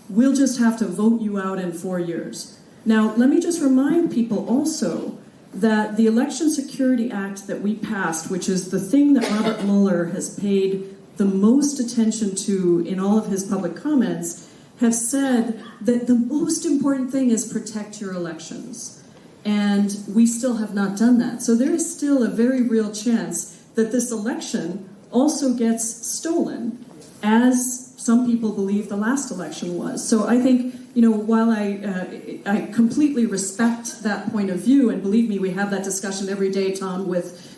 we'll just have to vote you out in 4 years. Now, let me just remind people also that the Election Security Act that we passed, which is the thing that Robert Mueller has paid the most attention to in all of his public comments, have said that the most important thing is protect your elections. And we still have not done that. So there is still a very real chance that this election also gets stolen, as some people believe the last election was. So I think, while I completely respect that point of view, and believe me, we have that discussion every day, Tom,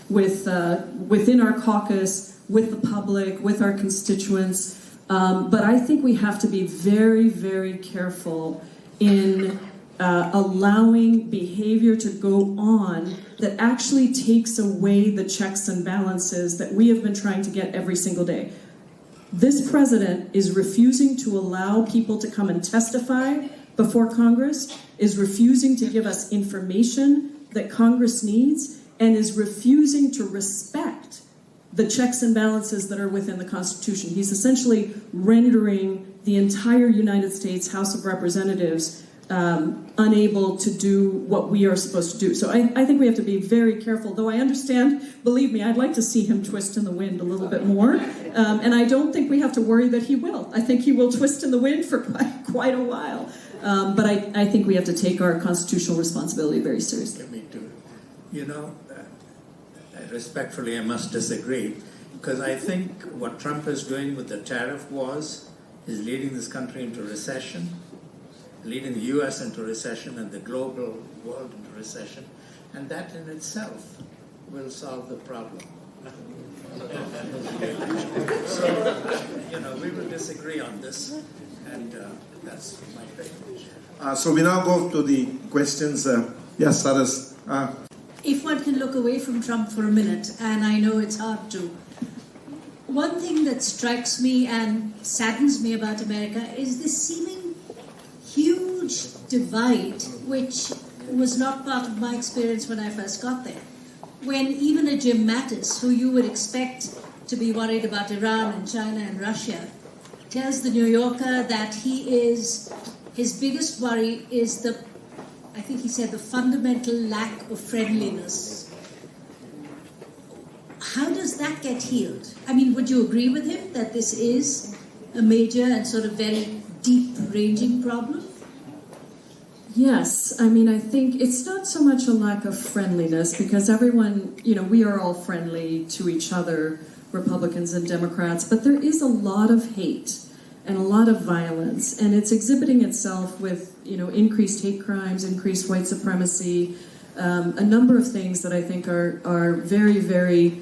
within our caucus, with the public, with our constituents. But I think we have to be very, very careful in allowing behavior to go on that actually takes away the checks and balances that we have been trying to get every single day. This president is refusing to allow people to come and testify before Congress, is refusing to give us information that Congress needs, and is refusing to respect the checks and balances that are within the Constitution. He's essentially rendering the entire United States House of Representatives unable to do what we are supposed to do. So I think we have to be very careful, though I understand, believe me, I'd like to see him twist in the wind a little bit more. And I don't think we have to worry that he will. I think he will twist in the wind for quite a while. But I think we have to take our constitutional responsibility very seriously. Me too. You know, respectfully, I must disagree, because I think what Trump is doing with the tariff wars is leading this country into recession, leading the U.S. into recession and the global world into recession, and that in itself will solve the problem. So, we will disagree on this, and that's my take. So we now go to the questions. Yes, Saras. If one can look away from Trump for a minute, and I know it's hard to, one thing that strikes me and saddens me about America is this seeming huge divide, which was not part of my experience when I first got there. When even a Jim Mattis, who you would expect to be worried about Iran and China and Russia, tells the New Yorker that his biggest worry is I think he said, the fundamental lack of friendliness. How does that get healed? I mean, would you agree with him that this is a major and sort of very deep-ranging problem? Yes, I mean, I think it's not so much a lack of friendliness, because everyone, we are all friendly to each other, Republicans and Democrats, but there is a lot of hate and a lot of violence, and it's exhibiting itself with, increased hate crimes, increased white supremacy, a number of things that I think are very, very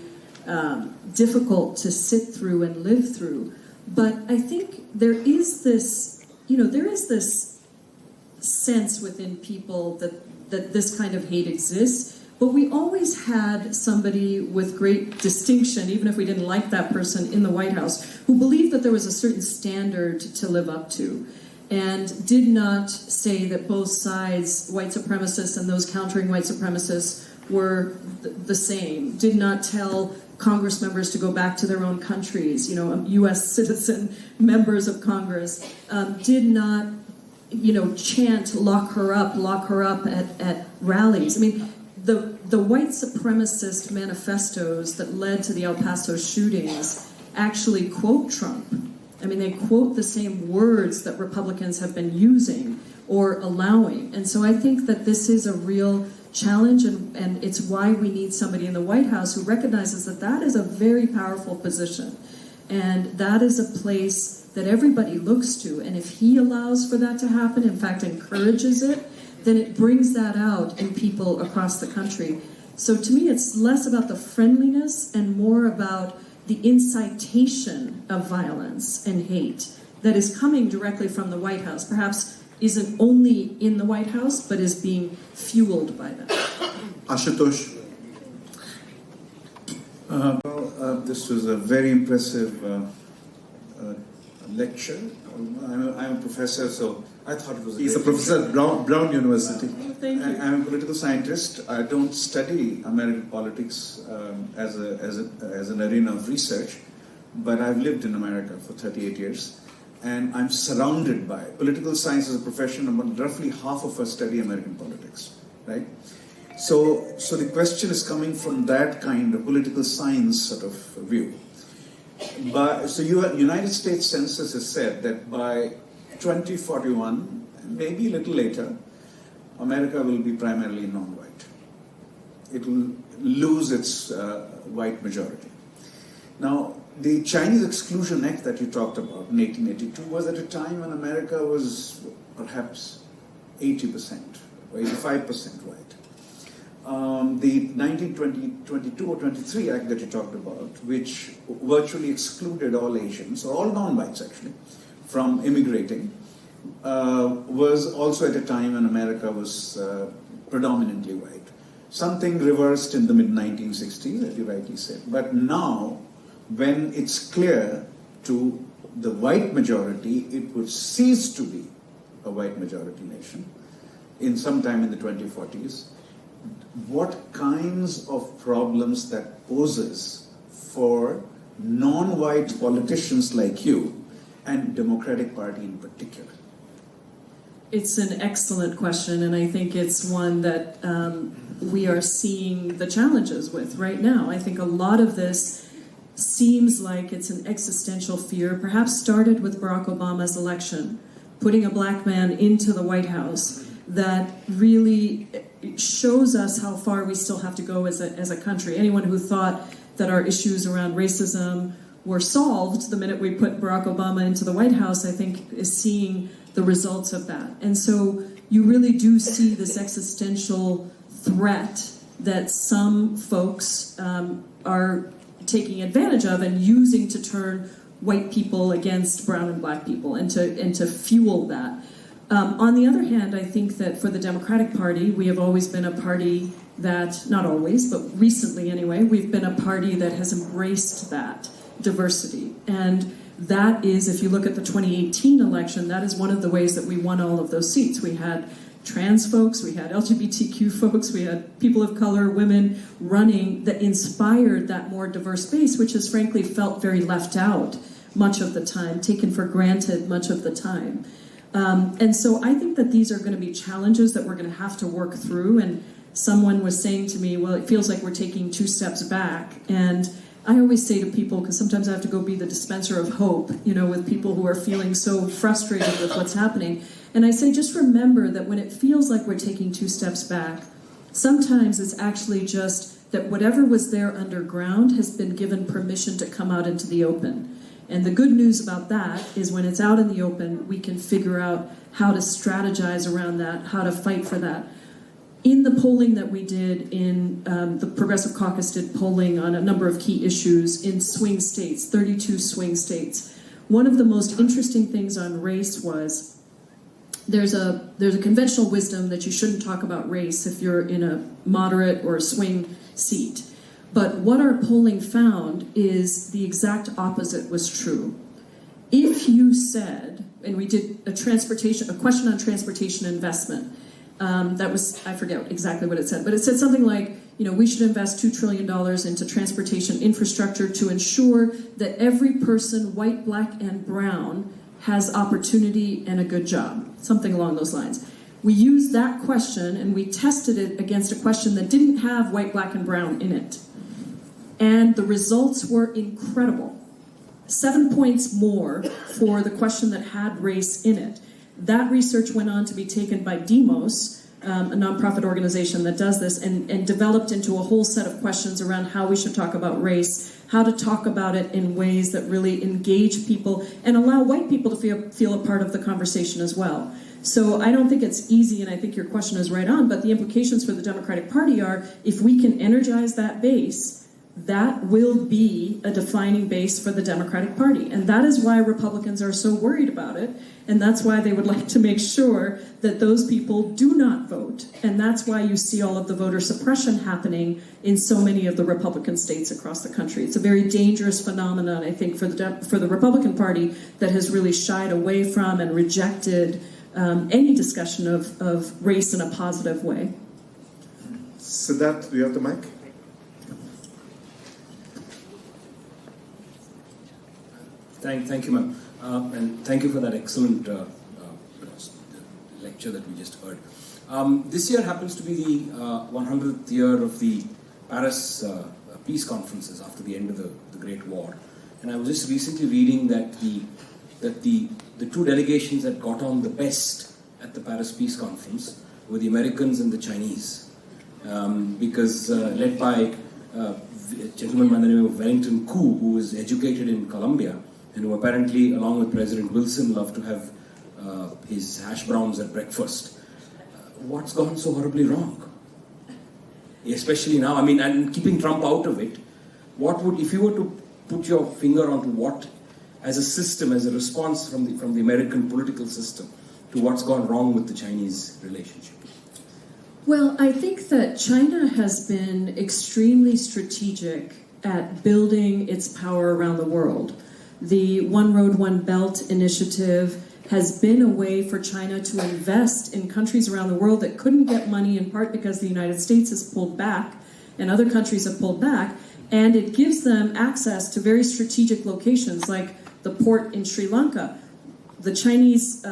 difficult to sit through and live through. But I think there is this sense within people that this kind of hate exists. But we always had somebody with great distinction, even if we didn't like that person in the White House, who believed that there was a certain standard to live up to, and did not say that both sides, white supremacists and those countering white supremacists, were the same, did not tell Congress members to go back to their own countries, U.S. citizen members of Congress, did not, chant, lock her up at rallies. I mean, the white supremacist manifestos that led to the El Paso shootings actually quote Trump. I mean, they quote the same words that Republicans have been using or allowing. And so I think that this is a real challenge, and it's why we need somebody in the White House who recognizes that that is a very powerful position. And that is a place that everybody looks to. And if he allows for that to happen, in fact, encourages it, then it brings that out in people across the country. So to me, it's less about the friendliness and more about the incitation of violence and hate that is coming directly from the White House. Perhaps isn't only in the White House, but is being fueled by that. Ashutosh. This was a very impressive lecture. I'm a professor, so I thought it was. He's a professor at Brown University. Thank you. I'm a political scientist. I don't study American politics as an arena of research, but I've lived in America for 38 years, and I'm surrounded by political science as a profession. About roughly half of us study American politics, right? So the question is coming from that kind of political science sort of view. United States Census has said that by 2041, maybe a little later, America will be primarily non-white. It will lose its white majority. Now, the Chinese Exclusion Act that you talked about in 1882 was at a time when America was perhaps 80% or 85% white. The 1922 or 23 Act that you talked about, which virtually excluded all Asians, or all non-whites actually, from immigrating, was also at a time when America was predominantly white. Something reversed in the mid-1960s, as you rightly said. But now, when it's clear to the white majority, it would cease to be a white majority nation in some time in the 2040s. What kinds of problems that poses for non-white politicians like you and Democratic Party in particular? It's an excellent question, and I think it's one that we are seeing the challenges with right now. I think a lot of this seems like it's an existential fear, perhaps started with Barack Obama's election, putting a black man into the White House, that really shows us how far we still have to go as a country. Anyone who thought that our issues around racism were solved the minute we put Barack Obama into the White House, I think, is seeing the results of that. And so you really do see this existential threat that some folks are taking advantage of and using to turn white people against brown and black people and to fuel that. On the other hand, I think that for the Democratic Party, we have always been a party that, not always, but recently anyway, we've been a party that has embraced that diversity. And that is, if you look at the 2018 election, that is one of the ways that we won all of those seats. We had trans folks, we had LGBTQ folks, we had people of color, women running that inspired that more diverse base, which has frankly felt very left out much of the time, taken for granted much of the time. And so I think that these are going to be challenges that we're going to have to work through. And someone was saying to me, well, it feels like we're taking 2 steps back. And I always say to people, because sometimes I have to go be the dispenser of hope, with people who are feeling so frustrated with what's happening. And I say, just remember that when it feels like we're taking 2 steps back, sometimes it's actually just that whatever was there underground has been given permission to come out into the open. And the good news about that is when it's out in the open, we can figure out how to strategize around that, how to fight for that. In the polling that we did in the Progressive Caucus did polling on a number of key issues in swing states, 32 swing states. One of the most interesting things on race was there's a conventional wisdom that you shouldn't talk about race if you're in a moderate or a swing seat. But what our polling found is the exact opposite was true. If you said, and we did a question on transportation investment, that was, I forget exactly what it said, but it said something like, we should invest $2 trillion into transportation infrastructure to ensure that every person, white, black, and brown, has opportunity and a good job, something along those lines. We used that question and we tested it against a question that didn't have white, black, and brown in it. And the results were incredible. 7 points more for the question that had race in it. That research went on to be taken by Demos, a nonprofit organization that does this, and developed into a whole set of questions around how we should talk about race, how to talk about it in ways that really engage people and allow white people to feel a part of the conversation as well. So I don't think it's easy, and I think your question is right on, but the implications for the Democratic Party are if we can energize that base, that will be a defining base for the Democratic Party. And that is why Republicans are so worried about it. And that's why they would like to make sure that those people do not vote. And that's why you see all of the voter suppression happening in so many of the Republican states across the country. It's a very dangerous phenomenon, I think, for the Republican Party that has really shied away from and rejected any discussion of race in a positive way. Siddharth, do you have the mic? Thank you, ma'am. And thank you for that excellent lecture that we just heard. This year happens to be the 100th year of the Paris peace conferences after the end of the Great War. And I was just recently reading that the 2 delegations that got on the best at the Paris peace conference were the Americans and the Chinese. Because led by a gentleman by the name of Wellington Koo, who was educated in Columbia, and who apparently, along with President Wilson, loved to have his hash browns at breakfast. What's gone so horribly wrong? Especially now, and keeping Trump out of it, if you were to put your finger onto what, as a system, as a response from the American political system, to what's gone wrong with the Chinese relationship? Well, I think that China has been extremely strategic at building its power around the world. The One Road, One Belt initiative has been a way for China to invest in countries around the world that couldn't get money, in part because the United States has pulled back and other countries have pulled back, and it gives them access to very strategic locations like the port in Sri Lanka. The Chinese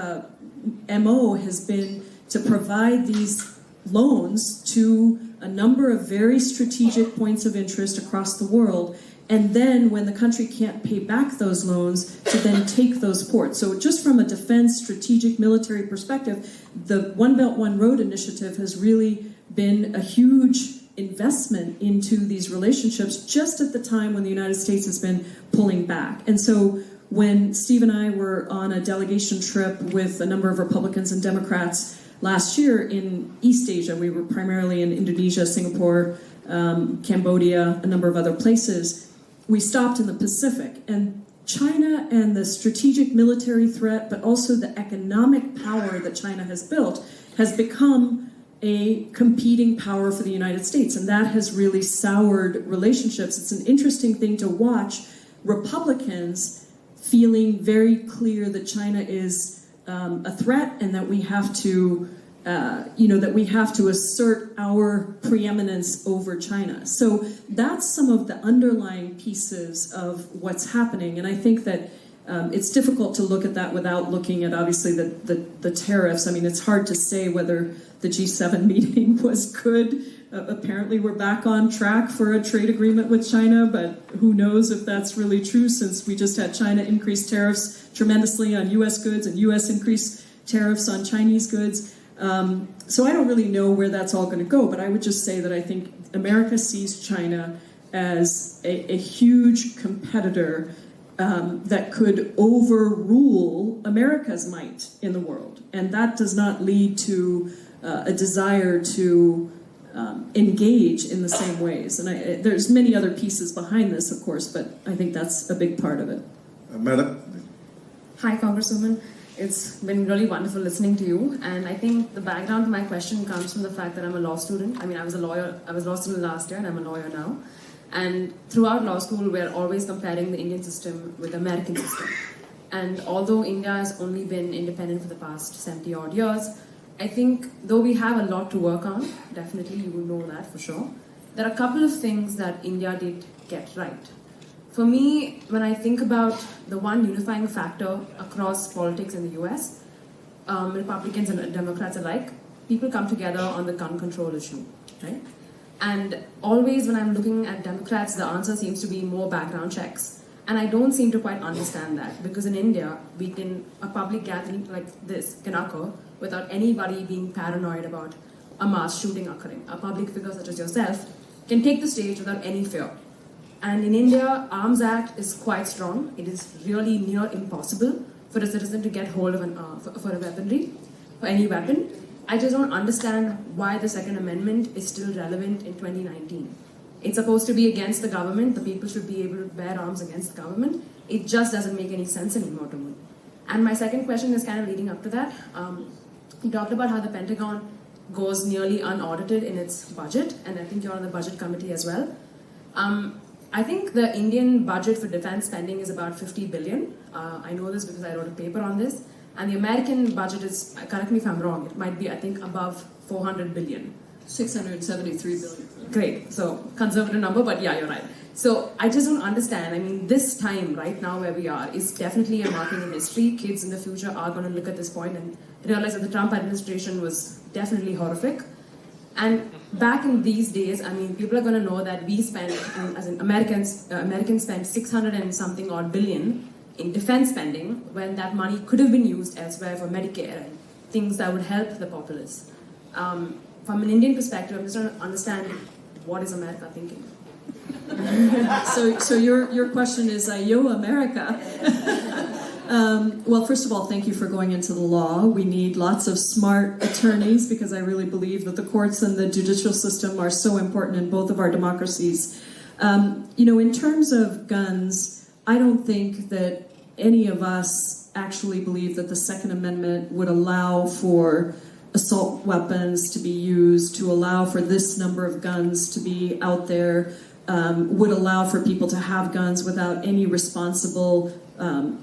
MO has been to provide these loans to a number of very strategic points of interest across the world, and then when the country can't pay back those loans, to then take those ports. So just from a defense, strategic, military perspective, the One Belt, One Road initiative has really been a huge investment into these relationships just at the time when the United States has been pulling back. And so when Steve and I were on a delegation trip with a number of Republicans and Democrats last year in East Asia, we were primarily in Indonesia, Singapore, Cambodia, a number of other places. We stopped in the Pacific, and China and the strategic military threat, but also the economic power that China has built, has become a competing power for the United States, and that has really soured relationships. It's an interesting thing to watch Republicans feeling very clear that China is a threat, and that we have to that we have to assert our preeminence over China. So that's some of the underlying pieces of what's happening. And I think that it's difficult to look at that without looking at, obviously, the tariffs. I mean, it's hard to say whether the G7 meeting was good. Apparently, we're back on track for a trade agreement with China, but who knows if that's really true, since we just had China increase tariffs tremendously on U.S. goods and U.S. increase tariffs on Chinese goods. So I don't really know where that's all going to go, but I would just say that I think America sees China as a huge competitor that could overrule America's might in the world. And that does not lead to a desire to engage in the same ways. And there's many other pieces behind this, of course, but I think that's a big part of it. Madam? Hi, Congresswoman. It's been really wonderful listening to you, and I think the background to my question comes from the fact that I'm a law student. I mean, I was a law student last year, and I'm a lawyer now. And throughout law school, we're always comparing the Indian system with the American system. And although India has only been independent for the past 70 odd years, I think though we have a lot to work on, definitely you will know that for sure, there are a couple of things that India did get right. For me, when I think about the one unifying factor across politics in the US, Republicans and Democrats alike, people come together on the gun control issue, right? And always when I'm looking at Democrats, the answer seems to be more background checks. And I don't seem to quite understand that, because in India, a public gathering like this can occur without anybody being paranoid about a mass shooting occurring. A public figure such as yourself can take the stage without any fear. And in India, Arms Act is quite strong. It is really near impossible for a citizen to get hold of for a weaponry, for any weapon. I just don't understand why the Second Amendment is still relevant in 2019. It's supposed to be against the government. The people should be able to bear arms against the government. It just doesn't make any sense anymore to me. And my second question is kind of leading up to that. You talked about how the Pentagon goes nearly unaudited in its budget, and I think you're on the budget committee as well. I think the Indian budget for defense spending is about 50 billion. I know this because I wrote a paper on this. And the American budget is, correct me if I'm wrong, it might be, I think, above 400 billion. 673 billion. Great, so conservative number, but yeah, you're right. So I just don't understand. I mean, this time, right now where we are, is definitely a marking in history. Kids in the future are going to look at this point and realize that the Trump administration was definitely horrific. And back in these days, I mean, people are going to know that we spent, as in Americans spent 600 and something odd billion in defense spending, when that money could have been used elsewhere for Medicare and things that would help the populace. From an Indian perspective, I'm just trying to understand, what is America thinking? So your question is, yo, America. Well, first of all, thank you for going into the law. We need lots of smart attorneys, because I really believe that the courts and the judicial system are so important in both of our democracies. In terms of guns, I don't think that any of us actually believe that the Second Amendment would allow for assault weapons to be used, to allow for this number of guns to be out there. would allow for people to have guns without any responsible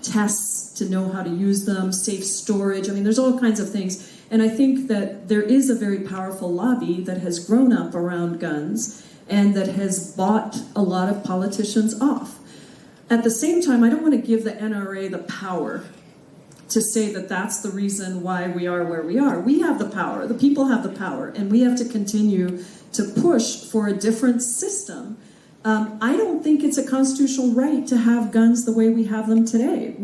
tests to know how to use them, safe storage. I mean, there's all kinds of things. And I think that there is a very powerful lobby that has grown up around guns and that has bought a lot of politicians off. At the same time, I don't want to give the NRA the power to say that that's the reason why we are where we are. We have the power, the people have the power, and we have to continue to push for a different system. I don't think it's a constitutional right to have guns the way we have them today.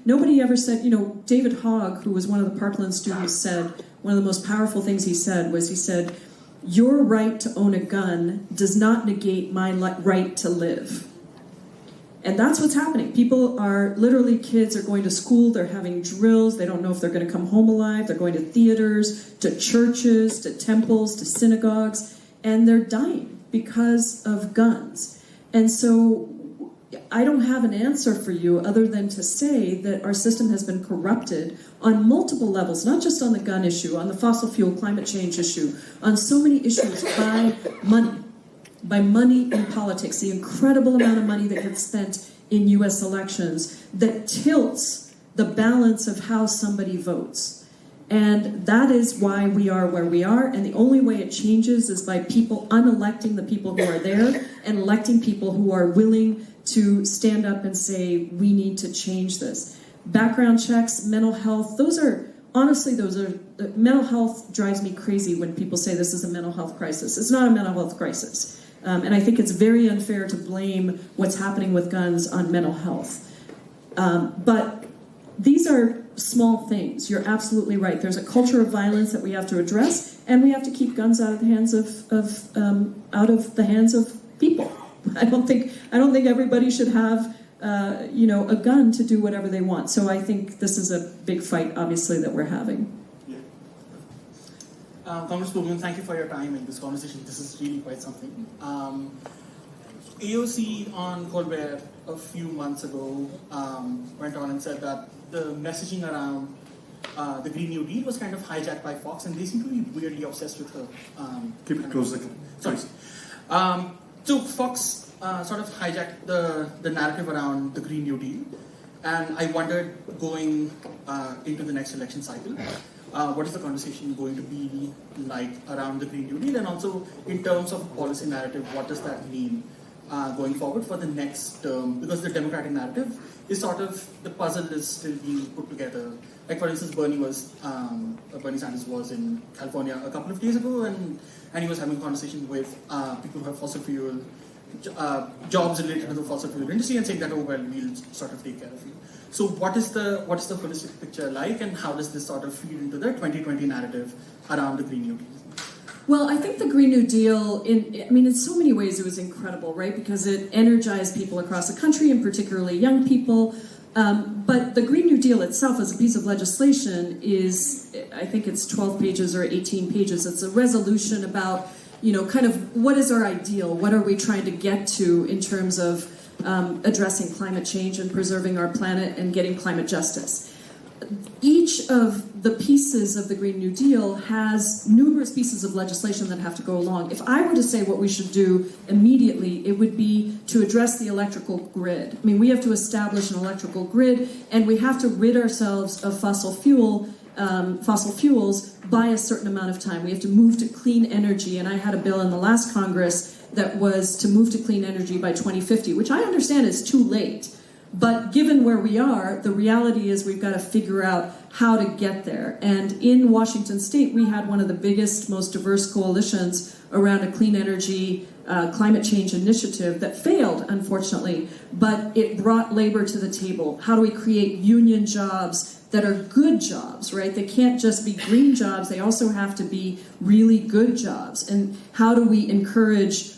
Nobody ever said, David Hogg, who was one of the Parkland students, said, one of the most powerful things he said, your right to own a gun does not negate my right to live. And that's what's happening. People are, literally kids are going to school, they're having drills, they don't know if they're going to come home alive, they're going to theaters, to churches, to temples, to synagogues, and they're dying because of guns. And so I don't have an answer for you other than to say that our system has been corrupted on multiple levels, not just on the gun issue, on the fossil fuel climate change issue, on so many issues by money in politics, the incredible amount of money that gets spent in US elections that tilts the balance of how somebody votes. And that is why we are where we are, and the only way it changes is by people unelecting the people who are there and electing people who are willing to stand up and say, we need to change this. Background checks, mental health, mental health drives me crazy when people say this is a mental health crisis. It's not a mental health crisis. And I think it's very unfair to blame what's happening with guns on mental health. But these are small things. You're absolutely right. There's a culture of violence that we have to address, and we have to keep guns out of the hands of people. I don't think everybody should have a gun to do whatever they want. So I think this is a big fight, obviously, that we're having. Yeah. Congresswoman, thank you for your time in this conversation. This is really quite something. AOC on Colbert a few months ago went on and said that the messaging around the Green New Deal was kind of hijacked by Fox, and they seem to be weirdly obsessed with her. Keep it closer. Sorry. So Fox sort of hijacked the narrative around the Green New Deal, and I wondered, going into the next election cycle, what is the conversation going to be like around the Green New Deal, and also in terms of policy narrative, what does that mean going forward for the next term? Because the Democratic narrative is sort of, the puzzle is still being put together. Like, for instance, Bernie Sanders was in California a couple of days ago, and he was having a conversation with people who have fossil fuel jobs related to the fossil fuel industry, and saying that, oh well, we'll sort of take care of you. So what is the holistic picture like, and how does this sort of feed into the 2020 narrative around the Green New Deal? Well, I think the Green New Deal, in so many ways it was incredible, right? Because it energized people across the country, and particularly young people. But the Green New Deal itself as a piece of legislation is, I think it's 12 pages or 18 pages. It's a resolution about, kind of what is our ideal? What are we trying to get to in terms of addressing climate change and preserving our planet and getting climate justice? Each of the pieces of the Green New Deal has numerous pieces of legislation that have to go along. If I were to say what we should do immediately, it would be to address the electrical grid. We have to establish an electrical grid, and we have to rid ourselves of fossil fuels by a certain amount of time. We have to move to clean energy, and I had a bill in the last Congress that was to move to clean energy by 2050, which I understand is too late. But given where we are, the reality is we've got to figure out how to get there. And in Washington State, we had one of the biggest, most diverse coalitions around a clean energy climate change initiative that failed, unfortunately. But it brought labor to the table. How do we create union jobs that are good jobs, right? They can't just be green jobs. They also have to be really good jobs. And how do we encourage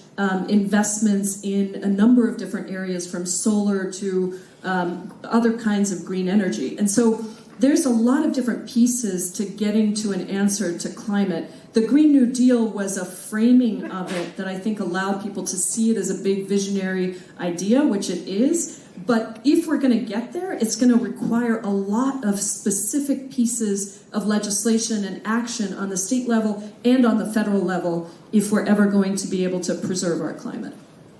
investments in a number of different areas, from solar to other kinds of green energy? And so there's a lot of different pieces to getting to an answer to climate. The Green New Deal was a framing of it that I think allowed people to see it as a big visionary idea, which it is. But if we're going to get there, it's going to require a lot of specific pieces of legislation and action on the state level and on the federal level if we're ever going to be able to preserve our climate.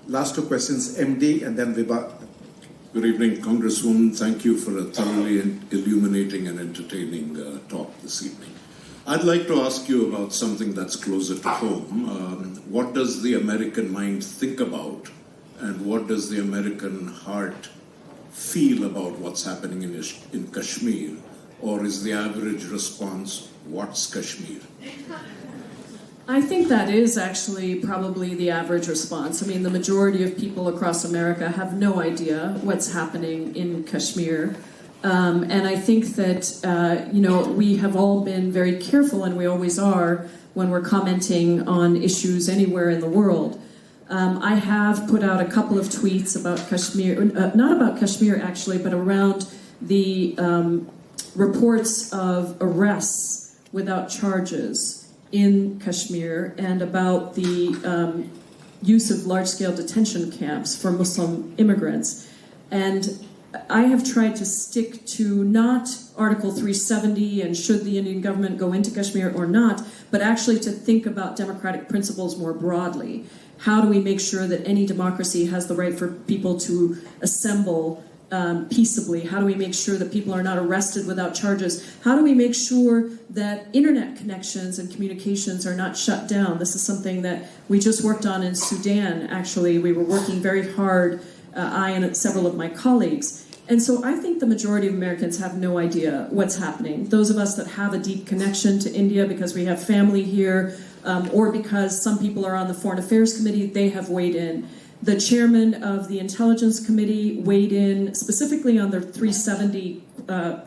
Last two questions, MD and then Vibha. Good evening, Congresswoman. Thank you for a thoroughly illuminating and entertaining talk this evening. I'd like to ask you about something that's closer to home. What does the American mind think about, and what does the American heart feel about what's happening in Kashmir? Or is the average response, what's Kashmir? I think that is actually probably the average response. I mean, the majority of people across America have no idea what's happening in Kashmir. And I think that, we have all been very careful, and we always are, when we're commenting on issues anywhere in the world. I have put out a couple of tweets about Kashmir, not about Kashmir actually, but around the reports of arrests without charges in Kashmir, and about the use of large-scale detention camps for Muslim immigrants. And I have tried to stick to not Article 370 and should the Indian government go into Kashmir or not, but actually to think about democratic principles more broadly. How do we make sure that any democracy has the right for people to assemble peaceably? How do we make sure that people are not arrested without charges? How do we make sure that internet connections and communications are not shut down? This is something that we just worked on in Sudan, actually. We were working very hard, I and several of my colleagues. And so I think the majority of Americans have no idea what's happening. Those of us that have a deep connection to India because we have family here, or because some people are on the Foreign Affairs Committee, they have weighed in. The chairman of the Intelligence Committee weighed in specifically on the 370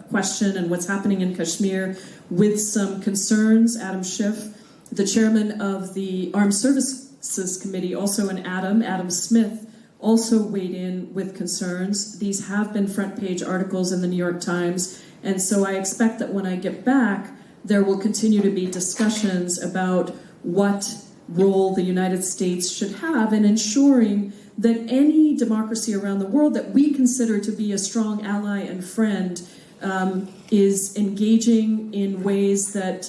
question and what's happening in Kashmir with some concerns, Adam Schiff. The chairman of the Armed Services Committee, also an Adam Smith, also weighed in with concerns. These have been front page articles in the New York Times, and so I expect that when I get back, there will continue to be discussions about what role the United States should have in ensuring that any democracy around the world that we consider to be a strong ally and friend is engaging in ways that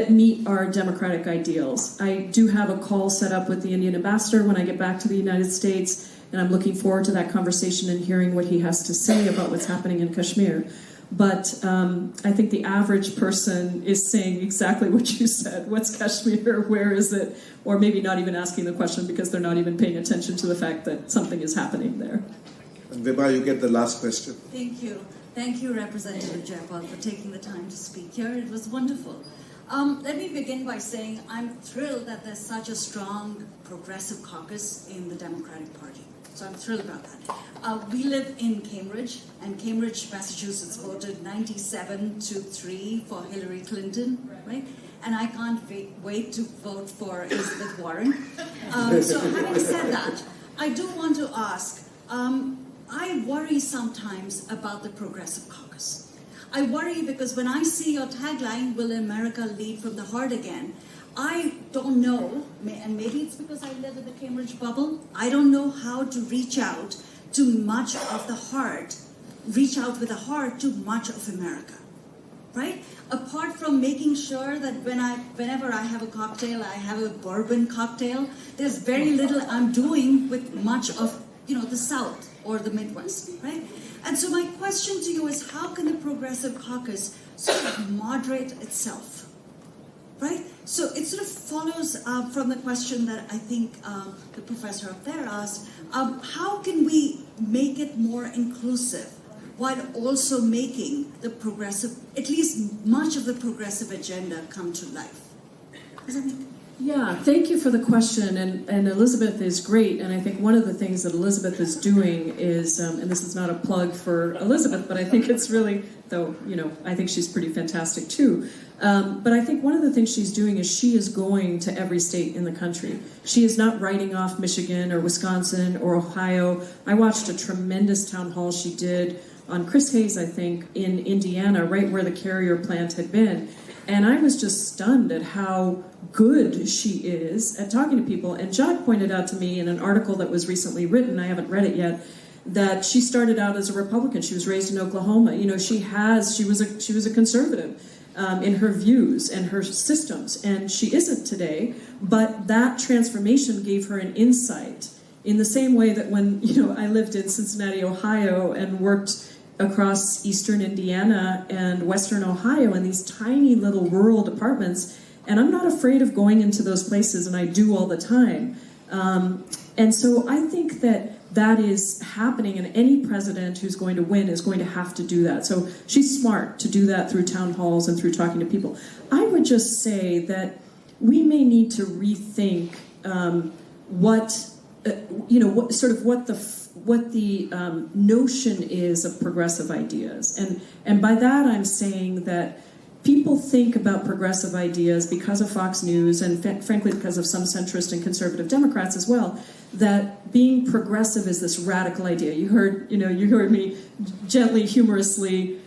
meet our democratic ideals. I do have a call set up with the Indian ambassador when I get back to the United States, and I'm looking forward to that conversation and hearing what he has to say about what's happening in Kashmir. But I think the average person is saying exactly what you said. What's Kashmir? Where is it? Or maybe not even asking the question because they're not even paying attention to the fact that something is happening there. And Vibha, you get the last question. Thank you. Thank you, Representative Jayapal, for taking the time to speak here. It was wonderful. Let me begin by saying I'm thrilled that there's such a strong progressive caucus in the Democratic Party. So I'm thrilled about that. We live in Cambridge, and Cambridge, Massachusetts voted 97-3 for Hillary Clinton, right? And I can't wait to vote for Elizabeth Warren. So having said that, I do want to ask, I worry sometimes about the progressive caucus. I worry because when I see your tagline, will America lead from the heart again? I don't know, and maybe it's because I live in the Cambridge bubble, I don't know how to reach out to much of the heart, reach out with a heart to much of America, right? Apart from making sure that whenever I have a cocktail, I have a bourbon cocktail, there's very little I'm doing with much of, the South or the Midwest, right? And so my question to you is, how can the Progressive Caucus sort of moderate itself? Right? So it sort of follows from the question that I think the professor up there asked, how can we make it more inclusive while also making the progressive, at least much of the progressive agenda come to life? Does that make sense? Yeah, thank you for the question, and Elizabeth is great, and I think one of the things that Elizabeth is doing is, and this is not a plug for Elizabeth, but I think it's really, though, I think she's pretty fantastic too, but I think one of the things she's doing is she is going to every state in the country. She is not writing off Michigan or Wisconsin or Ohio. I watched a tremendous town hall she did on Chris Hayes, I think, in Indiana, right where the Carrier plant had been. And I was just stunned at how good she is at talking to people. And Jack pointed out to me in an article that was recently written, I haven't read it yet, that she started out as a Republican. She was raised in Oklahoma. She was a conservative. in her views and her systems, and she isn't today, but that transformation gave her an insight in the same way that when I lived in Cincinnati, Ohio, and worked across eastern Indiana and western Ohio in these tiny little rural departments, and I'm not afraid of going into those places, and I do all the time. And so I think that is happening, and any president who's going to win is going to have to do that. So she's smart to do that through town halls and through talking to people. I would just say that we may need to rethink what the notion is of progressive ideas, and by that I'm saying that people think about progressive ideas because of Fox News and frankly because of some centrist and conservative Democrats as well, that being progressive is this radical idea. You heard me gently, humorously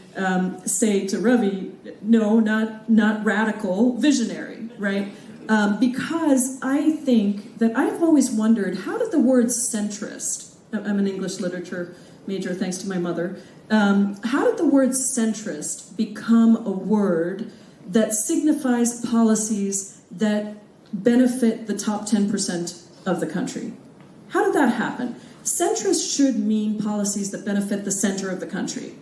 say to Ravi, no, not radical, visionary, right? Because I think that I've always wondered, how did the word centrist, I'm an English literature major thanks to my mother, how did the word centrist become a word that signifies policies that benefit the top 10% of the country? How did that happen? Centrist should mean policies that benefit the center of the country.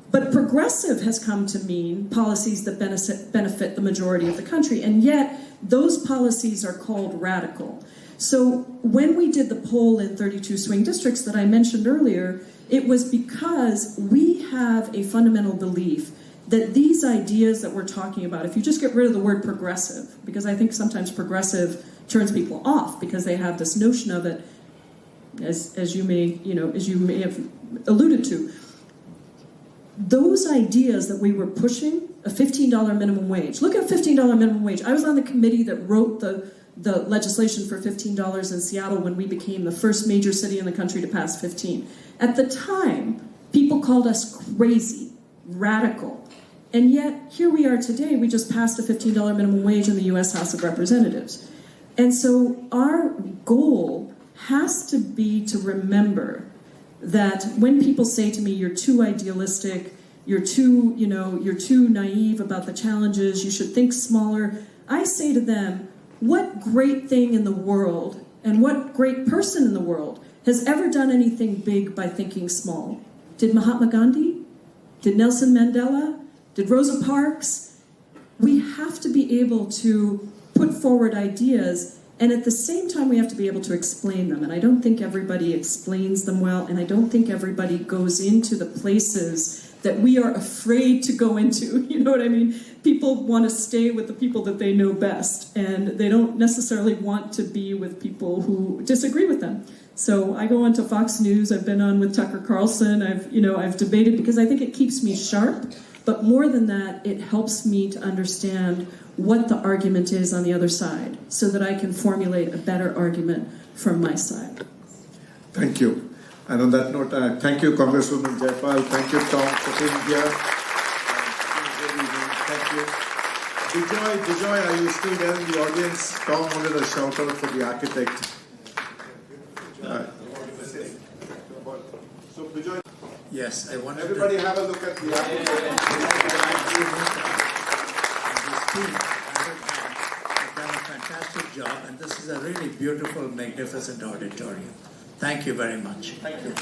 But progressive has come to mean policies that benefit the majority of the country, and yet those policies are called radical. So when we did the poll in 32 swing districts that I mentioned earlier, it was because we have a fundamental belief that these ideas that we're talking about, if you just get rid of the word progressive, because I think sometimes progressive turns people off because they have this notion of it, as you may have alluded to. Those ideas that we were pushing, a $15 minimum wage. Look at $15 minimum wage. I was on the committee that wrote the legislation for $15 in Seattle when we became the first major city in the country to pass 15. At the time, people called us crazy, radical. And yet, here we are today, we just passed a $15 minimum wage in the U.S. House of Representatives. And so our goal has to be to remember that when people say to me, you're too idealistic, you're too naive about the challenges, you should think smaller, I say to them, what great thing in the world and what great person in the world has ever done anything big by thinking small? Did Mahatma Gandhi? Did Nelson Mandela? Did Rosa Parks? We have to be able to put forward ideas, and at the same time we have to be able to explain them. And I don't think everybody explains them well, and I don't think everybody goes into the places that we are afraid to go into. You know what I mean? People want to stay with the people that they know best, and they don't necessarily want to be with people who disagree with them. So I go on to Fox News, I've been on with Tucker Carlson, I've debated because I think it keeps me sharp, but more than that, it helps me to understand what the argument is on the other side so that I can formulate a better argument from my side. Thank you. And on that note, thank you, Congresswoman Jayapal. Thank you, Tom, for being here. Thank you. Bijoy, are you still there in the audience? Tom wanted a shout out for the architect. So, Bijoy. Yes, I want everybody have a look at the architect. You've done a fantastic job, and this is a really beautiful, magnificent auditorium. Thank you very much. Thank you.